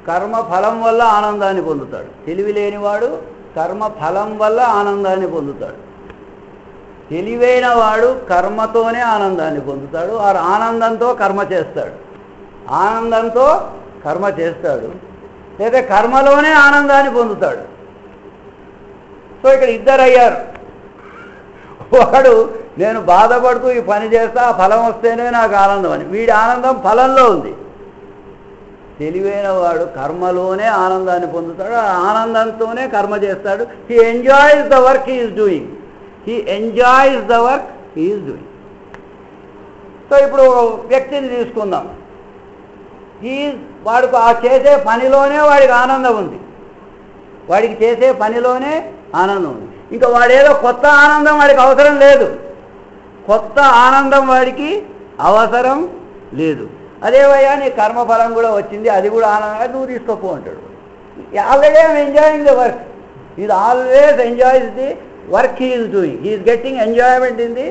కర్మఫలం వల్ల ఆనందాన్ని పొందుతాడు. తెలివి లేనివాడు కర్మఫలం వల్ల ఆనందాన్ని పొందుతాడు. తెలివైన వాడు కర్మతోనే ఆనందాన్ని పొందుతాడు. ఆ ఆనందంతో కర్మ చేస్తాడు, లేదా కర్మలోనే ఆనందాన్ని పొందుతాడు. సో ఇక్కడ ఇద్దరు అయ్యారు. వాడు నేను బాధపడుతూ ఈ పని చేస్తా, ఆ ఫలం వస్తేనే నాకు ఆనందం అని. వీడి ఆనందం ఫలంలో ఉంది. తెలివైన వాడు కర్మలోనే ఆనందాన్ని పొందుతాడు, ఆ ఆనందంతోనే కర్మ చేస్తాడు. He enjoys the work he is doing. So ఇప్పుడు వ్యక్తిని తీసుకుందాం. వాడికి ఆ చేసే పనిలోనే వాడికి ఆనందం ఉంది. ఇంకా వాడేదో కొత్త ఆనందం వాడికి అవసరం లేదు. కొత్త ఆనందం వాడికి అవసరం లేదు. అదేవయ్యా నీ కర్మఫలం కూడా వచ్చింది, అది కూడా ఆనందంగా నువ్వు తీసుకోపో అంటాడు. Already I'm enjoying the work. Is always enjoys the work he is doing. He is getting enjoyment in the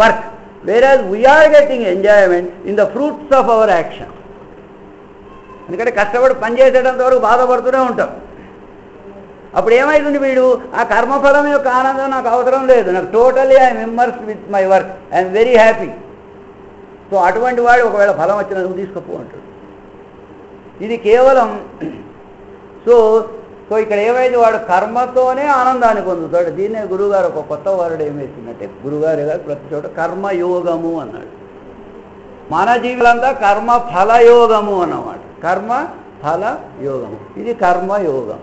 work, whereas we are getting enjoyment in the fruits of our action. ఎందుకంటే కష్టపడి పనిచేసేటంత వరకు బాధపడుతూనే ఉంటాం. అప్పుడు ఏమవుతుంది, వీడు ఆ కర్మఫలం యొక్క ఆనందం నాకు అవసరం లేదు, నాకు totally I'm immersed with my work, I'm very happy. So అటువంటి వాడు ఒకవేళ ఫలం వచ్చినా నువ్వు తీసుకుపో అంటాడు. ఇది కేవలం సో ఇక్కడ ఏమైంది, వాడు కర్మతోనే ఆనందాన్ని పొందుతాడు. దీన్నే గురువుగారు ఒక కొత్త వారుడు ఏం వేసిందంటే, గురువుగారు గారు ప్రతి చోట కర్మయోగము అన్నాడు. మన జీవులంతా కర్మ ఫలయోగము అన్నమాట. కర్మ ఫల యోగము, ఇది కర్మయోగం.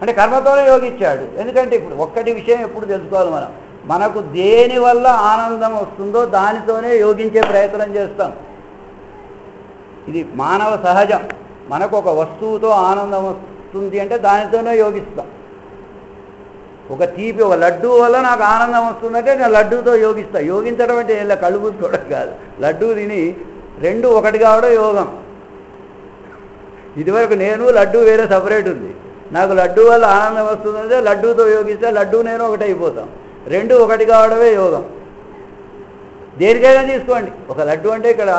అంటే కర్మతోనే యోగించాడు. ఎందుకంటే ఇప్పుడు ఒక్కటి విషయం ఎప్పుడు తెలుసుకోవాలి, మనకు దేని వల్ల ఆనందం వస్తుందో దానితోనే యోగించే ప్రయత్నం చేస్తాం. ఇది మానవ సహజం. మనకు ఒక వస్తువుతో ఆనందం వస్తుంది అంటే దానితోనే యోగిస్తాం. ఒక తీపి, ఒక లడ్డూ వల్ల నాకు ఆనందం వస్తుందంటే నేను లడ్డూతో యోగిస్తా. యోగించడం అంటే ఇలా కళ్ళు పూసుకోవడం కాదు, లడ్డూ తిని రెండు ఒకటి కావడం యోగం. ఇదివరకు నేను లడ్డూ వేరే సపరేట్ ఉంది. నాకు లడ్డూ వల్ల ఆనందం వస్తుందంటే లడ్డూతో యోగిస్తే లడ్డూ నేను ఒకటి అయిపోతాం. రెండు ఒకటి కావడమే యోగం. దేనికైనా తీసుకోండి, ఒక లడ్డు అంటే ఇక్కడ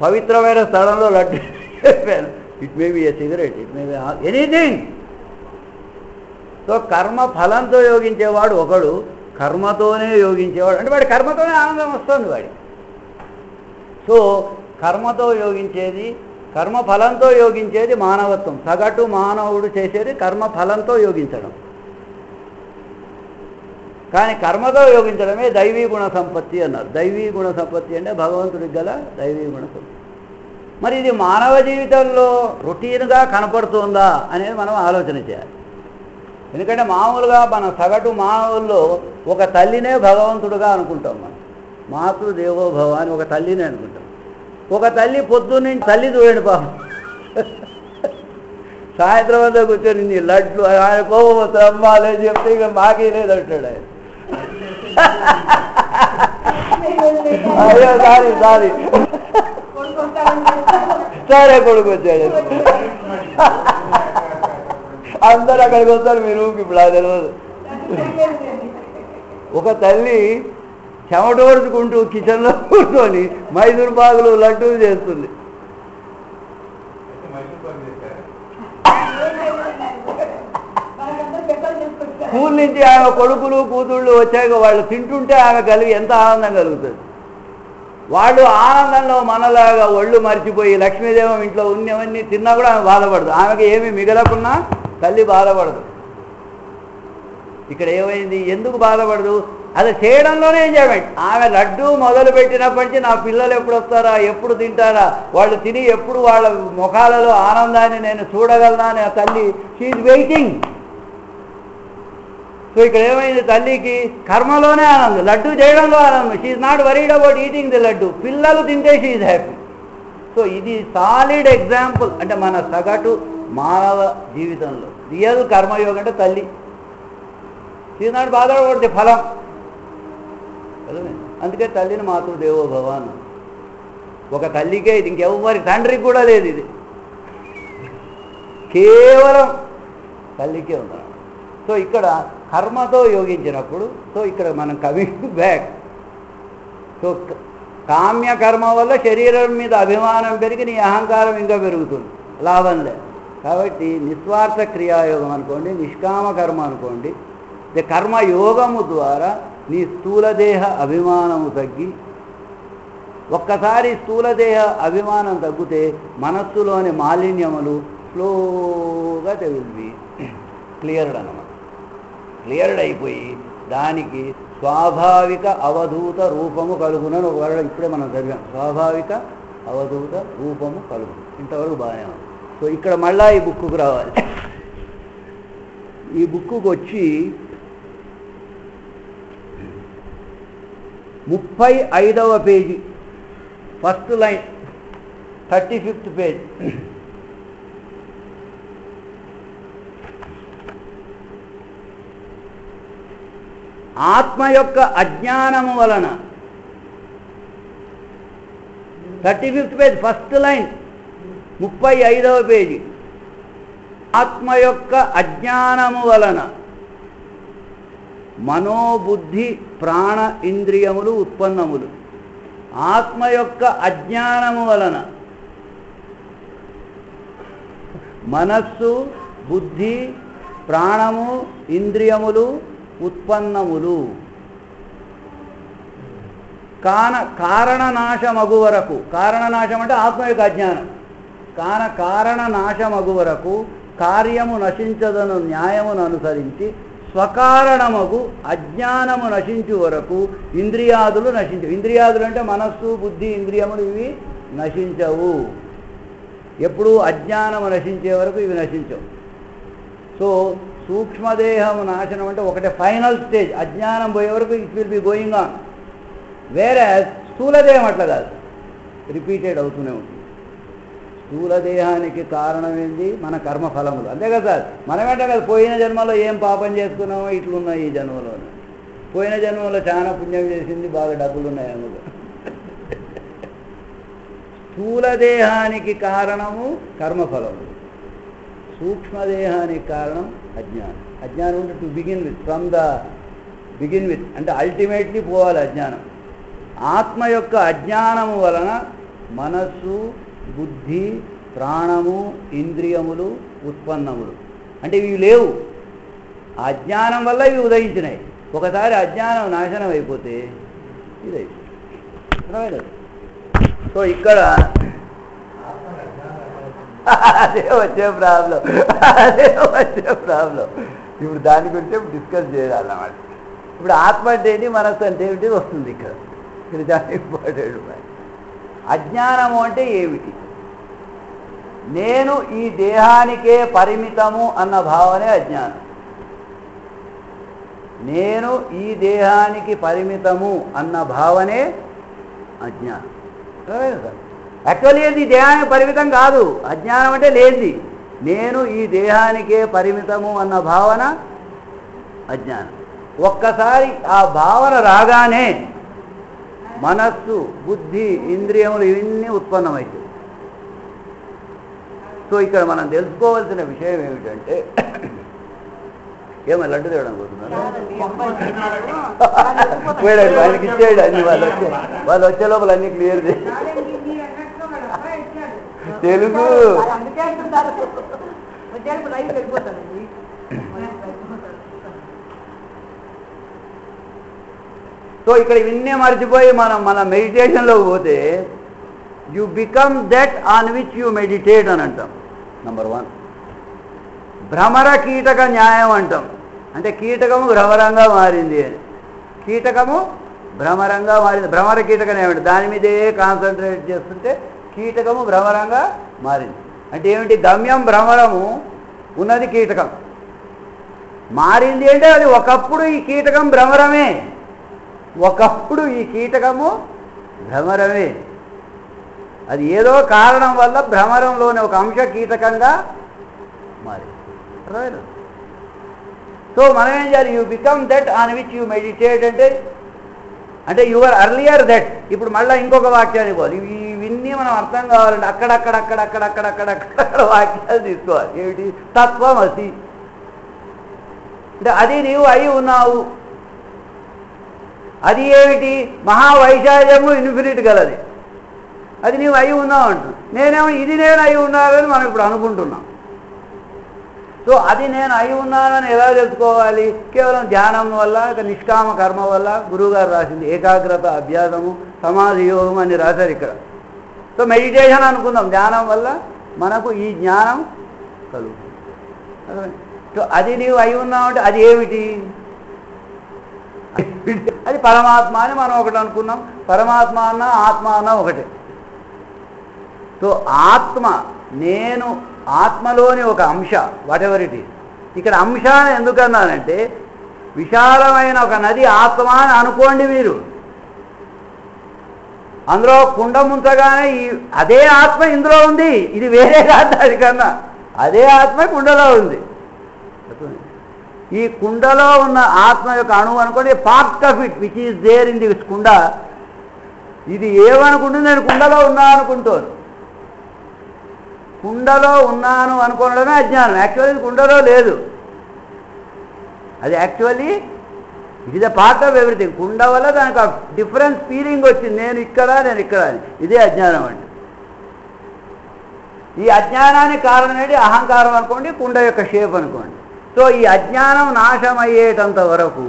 పవిత్రమైన స్థలంలో లడ్డు చెప్పాను. It may be A cigarette, it may be anything. So కర్మ ఫలంతో యోగించేవాడు ఒకడు, కర్మతోనే యోగించేవాడు అంటే వాడి కర్మతోనే ఆనందం వస్తుంది వాడి. సో కర్మతో యోగించేది, కర్మ ఫలంతో యోగించేది మానవత్వం. సగటు మానవుడు చేసేది కర్మ ఫలంతో యోగించడం. కానీ కర్మతో యోగించడమే దైవీ గుణ సంపత్తి అన్నారు. దైవీ గుణ సంపత్తి అంటే భగవంతుడికి గల దైవీ గుణ సంపత్తి. మరి ఇది మానవ జీవితంలో రొటీన్గా కనపడుతుందా అనేది మనం ఆలోచన చేయాలి. ఎందుకంటే మామూలుగా మన సగటు మానవుల్లో ఒక తల్లినే భగవంతుడుగా అనుకుంటాం. మనం మాతృదేవో భవ అని ఒక తల్లినే అనుకుంటాం. ఒక తల్లి పొద్దున్నుంచి, తల్లి చూడండి పాపం, సాయంత్రం అంతా కూర్చొని నీ లడ్లు ఆయన కోపం అమ్మాలని చెప్తే ఇక మాకే లేదంటాడు ఆయన. అయ్యో సారీ సారీ సరే కొడుకు వచ్చాడు, అందరు అక్కడికి వస్తారు, మీ రూమ్కి ఇప్పుడు అది తెలియదు. ఒక తల్లి చెమటోడుచుకుంటూ కిచెన్లో కూర్చొని మైసూర్ పాకులు లడ్డూలు చేస్తుంది. స్కూల్ నుంచి ఆమె కొడుకులు కూతుళ్ళు వచ్చాక వాళ్ళు తింటుంటే ఆమె కలిగి ఎంత ఆనందం కలుగుతుంది. వాళ్ళు ఆనందంలో మనలాగా ఒళ్ళు మర్చిపోయి లక్ష్మీదేవం ఇంట్లో ఉన్నవన్నీ తిన్నా కూడా ఆమె బాధపడదు. ఆమెకి ఏమి మిగలకున్నా తల్లి బాధపడదు. ఇక్కడ ఏమైంది, ఎందుకు బాధపడదు, అది చేయడంలోనే ఎంజాయ్మెంట్. ఆమె లడ్డూ మొదలు పెట్టినప్పటి నుంచి నా పిల్లలు ఎప్పుడు వస్తారా, ఎప్పుడు తింటారా, వాళ్ళు తిని ఎప్పుడు వాళ్ళ ముఖాలలో ఆనందాన్ని నేను చూడగలనా అని ఆ తల్లి షీఈ్ వెయిటింగ్. సో ఇక్కడ ఏమైంది, తల్లికి కర్మలోనే ఆనందం, లడ్డూ చేయడంలో ఆనందం. She's not worried about eating the laddu. పిల్లలు తింటే షీఈ్ హ్యాపీ. సో ఇది సాలిడ్ ఎగ్జాంపుల్. అంటే మన సగటు మానవ జీవితంలో రియల్ కర్మయోగం అంటే తల్లి. షీఈ్ నాట్ బాధపడితే ఫలం. అందుకే తల్లిని మాతృదేవో భవ అన్నారు. ఒక తల్లికే ఇది, ఇంకెవ్వరి తండ్రికి కూడా లేదు. ఇది కేవలం తల్లికే ఉంది. సో ఇక్కడ కర్మతో యోగించినప్పుడు, సో ఇక్కడ మనం కమింగ్ బ్యాక్, సో కామ్య కర్మ వల్ల శరీరం మీద అభిమానం పెరిగి నీ అహంకారం ఇంకా పెరుగుతుంది, లాభం లేదు. కాబట్టి నిస్వార్థ క్రియాయోగం అనుకోండి, నిష్కామ కర్మ అనుకోండి, కర్మయోగము ద్వారా నీ స్థూలదేహ అభిమానము తగ్గి, ఒక్కసారి స్థూలదేహ అభిమానం తగ్గితే మనస్సులోని మాలిన్యములు స్లోగా తెగిల్వి క్లియర్డ్ అన్నమాట. క్లియర్డ్ అయిపోయి దానికి స్వాభావిక అవధూత రూపము కలుగునని ఒక వరణ ఇప్పుడే మనం చదివాం. స్వాభావిక అవధూత రూపము కలుగును. ఇంతవరకు బాగానే ఉంది. సో ఇక్కడ మళ్ళా ఈ బుక్కుకు రావాలి. ఈ బుక్కుకు వచ్చి 35వ పేజీ, ఫస్ట్ లైన్, 35th పేజ్. ఆత్మ యొక్క అజ్ఞానము వలన 35th పేజ్ ఫస్ట్ లైన్ 35వ పేజీ. ఆత్మ యొక్క అజ్ఞానము వలన మనోబుద్ధి ప్రాణ ఇంద్రియములు ఉత్పన్నములు. ఆత్మ యొక్క అజ్ఞానము వలన మనస్సు బుద్ధి ప్రాణము ఇంద్రియములు ఉత్పన్నములు. కారణనాశమగు వరకు, కారణనాశం అంటే ఆత్మ యొక్క అజ్ఞానం. కారణనాశమగు వరకు కార్యము నశించదను న్యాయమును అనుసరించి స్వకారణమగు అజ్ఞానము నశించు వరకు ఇంద్రియాదులు నశించవు. ఇంద్రియాదులు అంటే మనస్సు బుద్ధి ఇంద్రియములు, ఇవి నశించవు. ఎప్పుడు అజ్ఞానము నశించే వరకు ఇవి నశించవు. సో సూక్ష్మదేహము నాశనం అంటే ఒకటే ఫైనల్ స్టేజ్. అజ్ఞానం పోయే వరకు it will be going on. వేరే స్థూలదేహం అట్లా కాదు, రిపీటెడ్ అవుతూనే ఉంటుంది. స్థూలదేహానికి కారణం ఏంది? మన కర్మఫలములు, అంతే కదా సార్. మనమేంటే కదా పోయిన జన్మలో ఏం పాపం చేసుకున్నామో ఇట్లున్నాయి ఈ జన్మలో. పోయిన జన్మలో చాలా పుణ్యం చేసింది, బాగా డబ్బులు ఉన్నాయి అందులో. స్థూలదేహానికి కారణము కర్మఫలములు, సూక్ష్మదేహానికి కారణం అజ్ఞానం. అజ్ఞానం అంటే to begin with, from the begin with అంటే అల్టిమేట్లీ పోవాలి అజ్ఞానం. ఆత్మ యొక్క అజ్ఞానము వలన మనస్సు బుద్ధి ప్రాణము ఇంద్రియములు ఉత్పన్నములు. అంటే ఇవి లేవు, అజ్ఞానం వల్ల ఇవి ఉదయించినాయి. ఒకసారి అజ్ఞానం నాశనం అయిపోతే ఇది అయిపోతుంది. సో ఇక్కడ అదే వచ్చే ప్రాబ్లం, ఇప్పుడు దాని గురించి డిస్కస్ చేయాలన్నమాట. ఇప్పుడు ఆత్మ అంటే ఏంటి, మనస్సు అంటే ఏమిటి వస్తుంది ఇక్కడ చాలా ఇంపార్టెంట్. అజ్ఞానము అంటే ఏమిటి? నేను ఈ దేహానికే పరిమితము అన్న భావనే అజ్ఞానం. నేను ఈ దేహానికి పరిమితము అన్న భావనే అజ్ఞానం. యాక్చువల్లీ ఇది దేహానికి పరిమితం కాదు, అజ్ఞానం అంటే లేనిది. నేను ఈ దేహానికే పరిమితము అన్న భావన అజ్ఞానం. ఒక్కసారి ఆ భావన రాగానే మనస్సు బుద్ధి ఇంద్రియములు ఇవన్నీ ఉత్పన్నమవుతాయి. సో ఇక్కడ మనం తెలుసుకోవాల్సిన విషయం ఏమిటంటే, ఏమో లడ్డు తేవడం కోరుతున్నారు పోయాడు, ఆయనకి ఇచ్చేయడు అన్ని. వాళ్ళు వచ్చే లోపల అన్ని క్లియర్ చేసి తెలుగు. సో ఇక్కడ ఇవన్నీ మర్చిపోయి మన మెడిటేషన్లోకి పోతే you become that on which you meditate అని అంటాం. నంబర్ 1 భ్రమర కీటక న్యాయం అంటాం. అంటే కీటకము భ్రమరంగా మారింది అని. కీటకము భ్రమరంగా మారింది. భ్రమర కీటకం ఏమిటి? దాని మీదే కాన్సన్ట్రేట్ చేస్తుంటే కీటకము భ్రమరంగా మారింది. అంటే ఏమిటి? గమ్యం భ్రమరము, ఉన్నది కీటకం. మారింది అంటే అది ఒకప్పుడు ఈ కీటకం భ్రమరమే, ఒకప్పుడు ఈ కీటకము భ్రమరమే. అది ఏదో కారణం వల్ల భ్రమరంలోని ఒక అంశ కీటకంగా మారింది. సో మనం ఏం చేయాలి? You become that on which you meditate అంటే యువర్ అర్లియర్ దట్. ఇప్పుడు మళ్ళీ ఇంకొక వాక్యాన్ని పోవాలి. ఇవన్నీ మనం అర్థం కావాలంటే అక్కడక్కడ వాక్యాలు తీసుకోవాలి. ఏమిటి? తత్వమసి అంటే అది నీవు అయి ఉన్నావు. అది ఏమిటి? మహావైశాల్యము ఇన్ఫినిట్ గలది. అది నీవు అయి ఉన్నావు అంటు. నేనేమో ఇది నేను అయి ఉన్నానని మనం ఇప్పుడు అనుకుంటున్నాం. సో అది నేను అయి ఉన్నానని ఎలా తెలుసుకోవాలి? కేవలం ధ్యానం వల్ల, నిష్కామ కర్మ వల్ల. గురువుగారు రాసింది ఏకాగ్రత అభ్యాసము సమాధి యోగం అని రాశారు ఇక్కడ. సో మెడిటేషన్ అనుకుందాం, ధ్యానం వల్ల మనకు ఈ జ్ఞానం కలుగుతుంది. సో అది నీవు అయి ఉన్నావు అంటే అది ఏమిటి? అది పరమాత్మ అని మనం ఒకటి అనుకున్నాం. పరమాత్మ అన్న ఆత్మ అన్న ఒకటే. సో ఆత్మ, నేను ఆత్మలోని ఒక అంశ, వాట్ ఎవర్ ఇట్ ఈస్. ఇక్కడ అంశ అని ఎందుకన్నానంటే, విశాలమైన ఒక నది ఆత్మ అని అనుకోండి మీరు. అందులో కుండ ముంచగానే అదే ఆత్మ ఇందులో ఉంది. ఇది వేరే కాదు, దానికన్నా అదే ఆత్మ కుండలో ఉంది. ఈ కుండలో ఉన్న ఆత్మ యొక్క అణువు అనుకోండి, part of it which is there in this kunda. ఇది ఏమనుకుంటుంది, నేను కుండలో ఉన్నా అనుకుంటాను. కుండలో ఉన్నాను అనుకోవడమే అజ్ఞానం. యాక్చువల్లీ ఇది కుండలో లేదు, అది actually it is a part of everything. కుండ వల్ల దానికి డిఫరెన్స్ ఫీలింగ్ వచ్చింది, నేను ఇక్కడ అని. ఇదే అజ్ఞానం అండి. ఈ అజ్ఞానానికి కారణం ఏంటి? అహంకారం అనుకోండి, కుండ యొక్క షేప్ అనుకోండి. సో ఈ అజ్ఞానం నాశం అయ్యేటంత వరకు,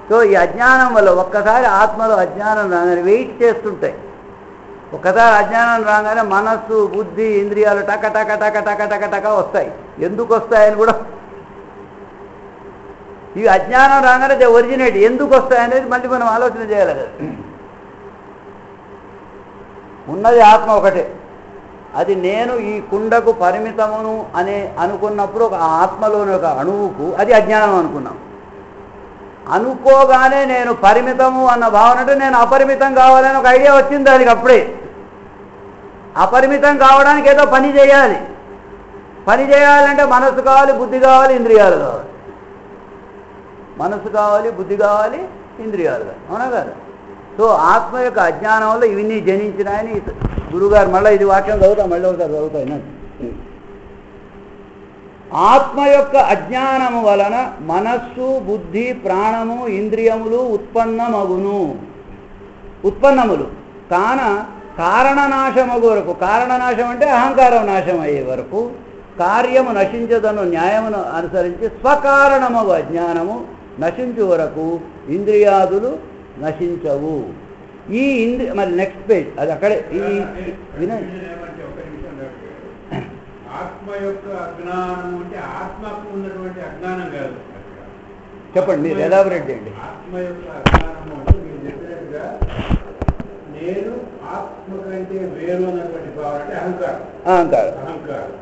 సో ఈ అజ్ఞానం వల్ల ఒక్కసారి ఆత్మలో అజ్ఞానం రాగానే వెయిట్ చేస్తుంటాయి. ఒక్కసారి అజ్ఞానం రాగానే మనస్సు, బుద్ధి, ఇంద్రియాలు టక టక టక టక టక టక వస్తాయి. ఎందుకు వస్తాయని కూడా, ఇవి అజ్ఞానం రాగానే దే ఒరిజినేట్. ఎందుకు వస్తాయనేది మళ్ళీ మనం ఆలోచన చేయాలి కదా. ఉన్నది ఆత్మ ఒకటే, అది నేను ఈ కుండకు పరిమితమును అనే అనుకున్నప్పుడు ఒక ఆత్మలోని ఒక అణువుకు అది అజ్ఞానం అనుకున్నాం. అనుకోగానే నేను పరిమితము అన్న భావన అంటే నేను అపరిమితం కావాలని ఒక ఐడియా వచ్చింది దానికి. అప్పుడే అపరిమితం కావడానికి ఏదో పని చేయాలి. పని చేయాలంటే మనసు కావాలి, బుద్ధి కావాలి, ఇంద్రియాలు కావాలి. మనసు కావాలి, బుద్ధి కావాలి, ఇంద్రియాలు కావాలి, అవునా కదా? సో ఆత్మ యొక్క అజ్ఞానం వల్ల ఇవన్నీ జనించినాయని గురుగారు మళ్ళీ ఇది వాక్యం చదువుతా, మళ్ళీ ఒకసారి చదువుతాయి. ఆత్మ యొక్క అజ్ఞానము వలన మనస్సు, బుద్ధి, ప్రాణము, ఇంద్రియములు ఉత్పన్నములు కాన కారణనాశమగు వరకు. కారణనాశం అంటే అహంకారం నాశం అయ్యే వరకు, కార్యము నశించదను న్యాయమును అనుసరించి స్వకారణమగు అజ్ఞానము నశించు వరకు ఇంద్రియాదులు నశించవు. ఈ మరి నెక్స్ట్ పేజ్ అది అక్కడే వినండి. ఆత్మ యొక్క అజ్ఞానం అంటే ఆత్మకు ఉన్నటువంటి అజ్ఞానం కాదు. చెప్పండి, మీరు ఎలాబరేట్ చేయండి. ఆత్మ యొక్క అజ్ఞానం అంటే మీరు చెప్పినట్టుగా నేను ఆత్మ కంటే వేరు అన్నటువంటి భావన అంటే అహంకారం.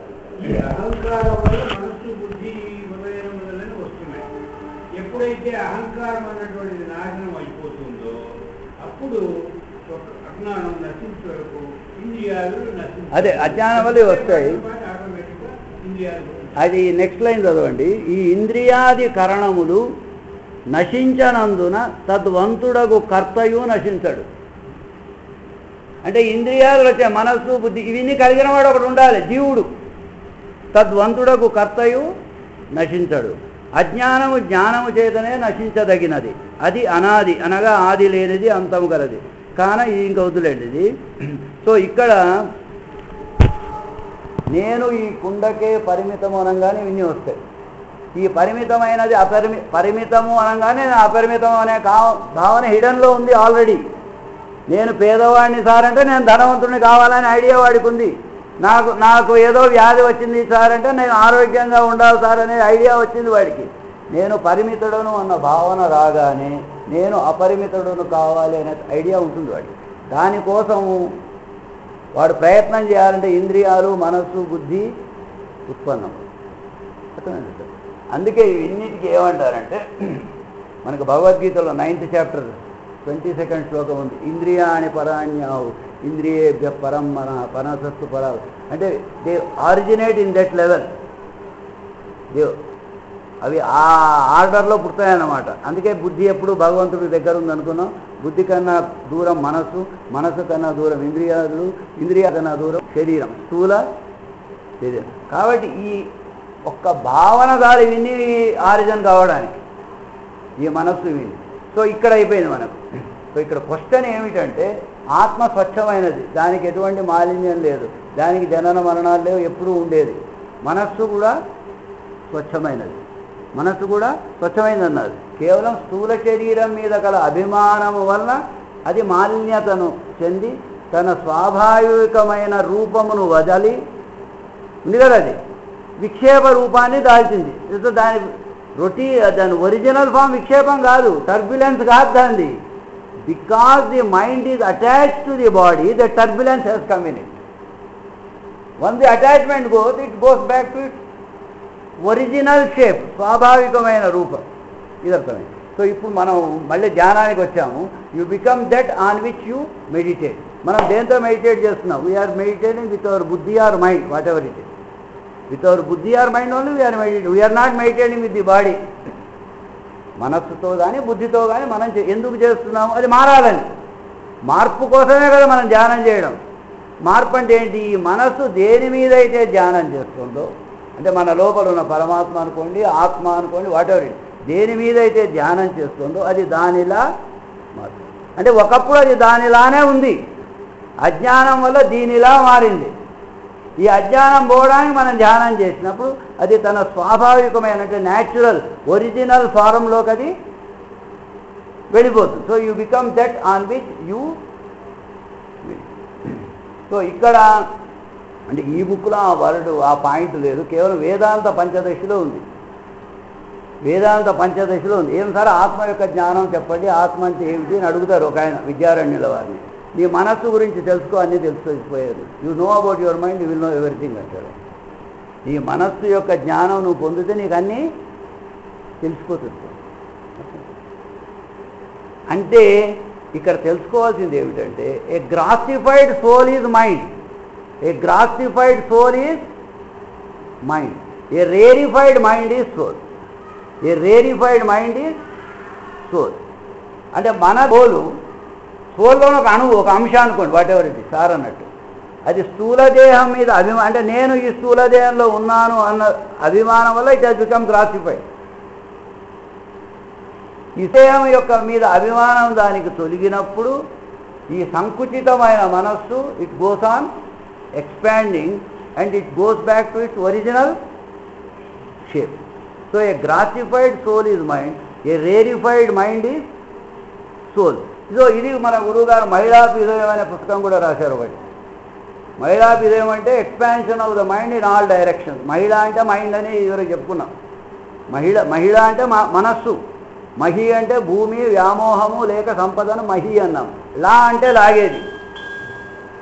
ఈ అహంకారం వల్ల మనస్సు, బుద్ధి మొదలైన వస్తున్నాయి. ఎప్పుడైతే అహంకారం అన్నటువంటిది నాశనం అయిపోతుందో అప్పుడు అజ్ఞానం నశించే వరకు ఇంద్రియాలు అదే అజ్ఞానం వల్ల వస్తాయి. అది నెక్స్ట్ లైన్ చదవండి. ఈ ఇంద్రియాది కరణములు నశించనందున తద్వంతుడగు కర్తయు నశించడు. అంటే ఇంద్రియాలు వచ్చే మనస్సు, బుద్ధి ఇవన్నీ కలిగిన వాడు ఒకటి ఉండాలి, జీవుడు. తద్వంతుడగు కర్తయు నశించడు. అజ్ఞానము జ్ఞానము చేతనే నశించదగినది. అది అనాది అనగా ఆది లేనిది, అంతము గలది కాన ఇది ఇంక వద్దులేండి ఇది. సో ఇక్కడ నేను ఈ కుండకే పరిమితము అనగానే ఇవన్నీ వస్తాయి. ఈ పరిమితమైనది పరిమితము అనగానే అపరిమితం అనే భావన హిడన్లో ఉంది ఆల్రెడీ. నేను పేదవాడిని సార్ అంటే నేను ధనవంతుడిని కావాలని ఐడియా వాడికి ఉంది. నాకు ఏదో వ్యాధి వచ్చింది సార్ అంటే నేను ఆరోగ్యంగా ఉండాలి సార్ అనే ఐడియా వచ్చింది వాడికి. నేను పరిమితుడను అన్న భావన రాగానే నేను అపరిమితుడును కావాలి అనే ఐడియా ఉంటుంది వాడికి. దానికోసము వాడు ప్రయత్నం చేయాలంటే ఇంద్రియాలు, మనస్సు, బుద్ధి ఉత్పన్నం. అందుకే ఇన్నిటికి ఏమంటారంటే మనకు భగవద్గీతలో 9th చాప్టర్ 22nd శ్లోకం ఉంది. ఇంద్రియాణి పరాణ్యావు ఇంద్రియేభ్య పరం మన పనసస్సు పరావు. అంటే they originate in that level. అవి ఆ ఆర్డర్లో పుడతాయన్నమాట. అందుకే బుద్ధి ఎప్పుడు భగవంతుడి దగ్గర ఉందనుకున్నాం. బుద్ధి కన్నా దూరం మనస్సు, మనస్సు కన్నా దూరం ఇంద్రియాలు, ఇంద్రియాల కన్నా దూరం శరీరం, స్థూల శరీరం. కాబట్టి ఈ ఒక్క భావన దారి విని ఆరిజన్ కావడానికి ఈ మనస్సు విని. సో ఇక్కడ అయిపోయింది మనకు. సో ఇక్కడ క్వశ్చన్ ఏమిటంటే ఆత్మ స్వచ్ఛమైనది, దానికి ఎటువంటి మాలిన్యం లేదు, దానికి జనన మరణాలు లేవు, ఎప్పుడూ ఉండేది. మనస్సు కూడా స్వచ్ఛమైనది, మనస్సు కూడా స్వచ్ఛమైనది అన్నారు. కేవలం స్థూల శరీరం మీద గల అభిమానము వల్ల అది మాలిన్యతను చెంది తన స్వాభావికమైన రూపమును వదలి ఉంది కదా, అది విక్షేప రూపాన్ని దాల్చింది. దాని ఒరిజినల్ ఫామ్ విక్షేపం కాదు, టర్బ్యులెన్స్ కాదు దాన్ని. Because the mind is attached to the body, the turbulence has come in it. Once the attachment goes, it goes back to it original shape, స్వాభావికమైన రూపం. ఇది అర్థమైంది. సో ఇప్పుడు మనం మళ్ళీ ధ్యానానికి వచ్చాము. You become that on which you meditate. మనం దేంతో మెడిటేట్ చేస్తున్నాం? We are meditating with our buddhi or mind, whatever it is. With our buddhi or mind only we are meditating. We are not meditating with the body. మనస్సుతో కానీ బుద్ధితో కానీ మనం ఎందుకు చేస్తున్నాము? అది మారాలని. మార్పు కోసమే కదా మనం ధ్యానం చేయడం. మార్పు అంటే ఏంటి? ఈ మనస్సు దేని మీద అయితే ధ్యానం చేస్తుందో, అంటే మన లోపల ఉన్న పరమాత్మ అనుకోండి, ఆత్మ అనుకోండి, వాటెవర్ ఇట్, దేని మీద అయితే ధ్యానం చేస్తుందో అది దానిలా మార్పు. అంటే ఒకప్పుడు అది దానిలానే ఉంది, అజ్ఞానం వల్ల దీనిలా మారింది. ఈ అజ్ఞానం పోవడానికి మనం ధ్యానం చేసినప్పుడు అది తన స్వాభావికమైన అంటే న్యాచురల్ ఒరిజినల్ ఫారంలోకి అది వెళ్ళిపోతుంది. So you become that on which you. So ఇక్కడ అంటే ఈ బుక్లో ఆ వర్డ్ ఆ పాయింట్ లేదు, కేవలం వేదాంత పంచదశిలో ఉంది. వేదాంత పంచదశిలో ఉంది. ఏం సార్ ఆత్మ యొక్క జ్ఞానం చెప్పండి, ఆత్మ అంటే ఏమిటి అని అడుగుతారు ఒక ఆయన విద్యారణ్యుల వారిని. నీ మనస్సు గురించి తెలుసుకో, అన్నీ తెలిసిపోయారు. You know about your mind, you will know everything అంటారు. నీ మనస్సు యొక్క జ్ఞానం నువ్వు పొందితే నీకు అన్నీ తెలిసిపోతుంది. అంటే ఇక్కడ తెలుసుకోవాల్సింది ఏమిటంటే a grossified soul is mind, a grossified soul is mind, a rarefied mind is soul, a rarefied mind is soul. అంటే మన సోల్లో ఒక అణువు, ఒక అంశం అనుకోండి, whatever it is sir అన్నట్టు, అది స్థూలదేహం మీద అంటే నేను ఈ స్థూలదేహంలో ఉన్నాను అన్న అభిమానం వల్ల ఇట్ హస్ బికమ్ గ్రాసిఫైడ్. ఈ దేహం యొక్క మీద అభిమానం దానికి తొలగినప్పుడు ఈ సంకుచితమైన మనస్సు it goes on expanding and it goes back to its original shape. So a grossified soul is mind, a rarefied mind is soul. So ఇది మన గురువుగారు మహిళాభ్యుదయం అనే పుస్తకం కూడా రాశారు ఒకటి. మహిళాభ్యుదయం అంటే expansion of the mind in all directions. మహిళ అంటే మైండ్ అని ఇవరకు చెప్పుకున్నాం. మహిళ అంటే మనస్సు, మహి అంటే భూమి, వ్యామోహము లేక సంపదను మహి అన్నాం. లా అంటే లాగేది,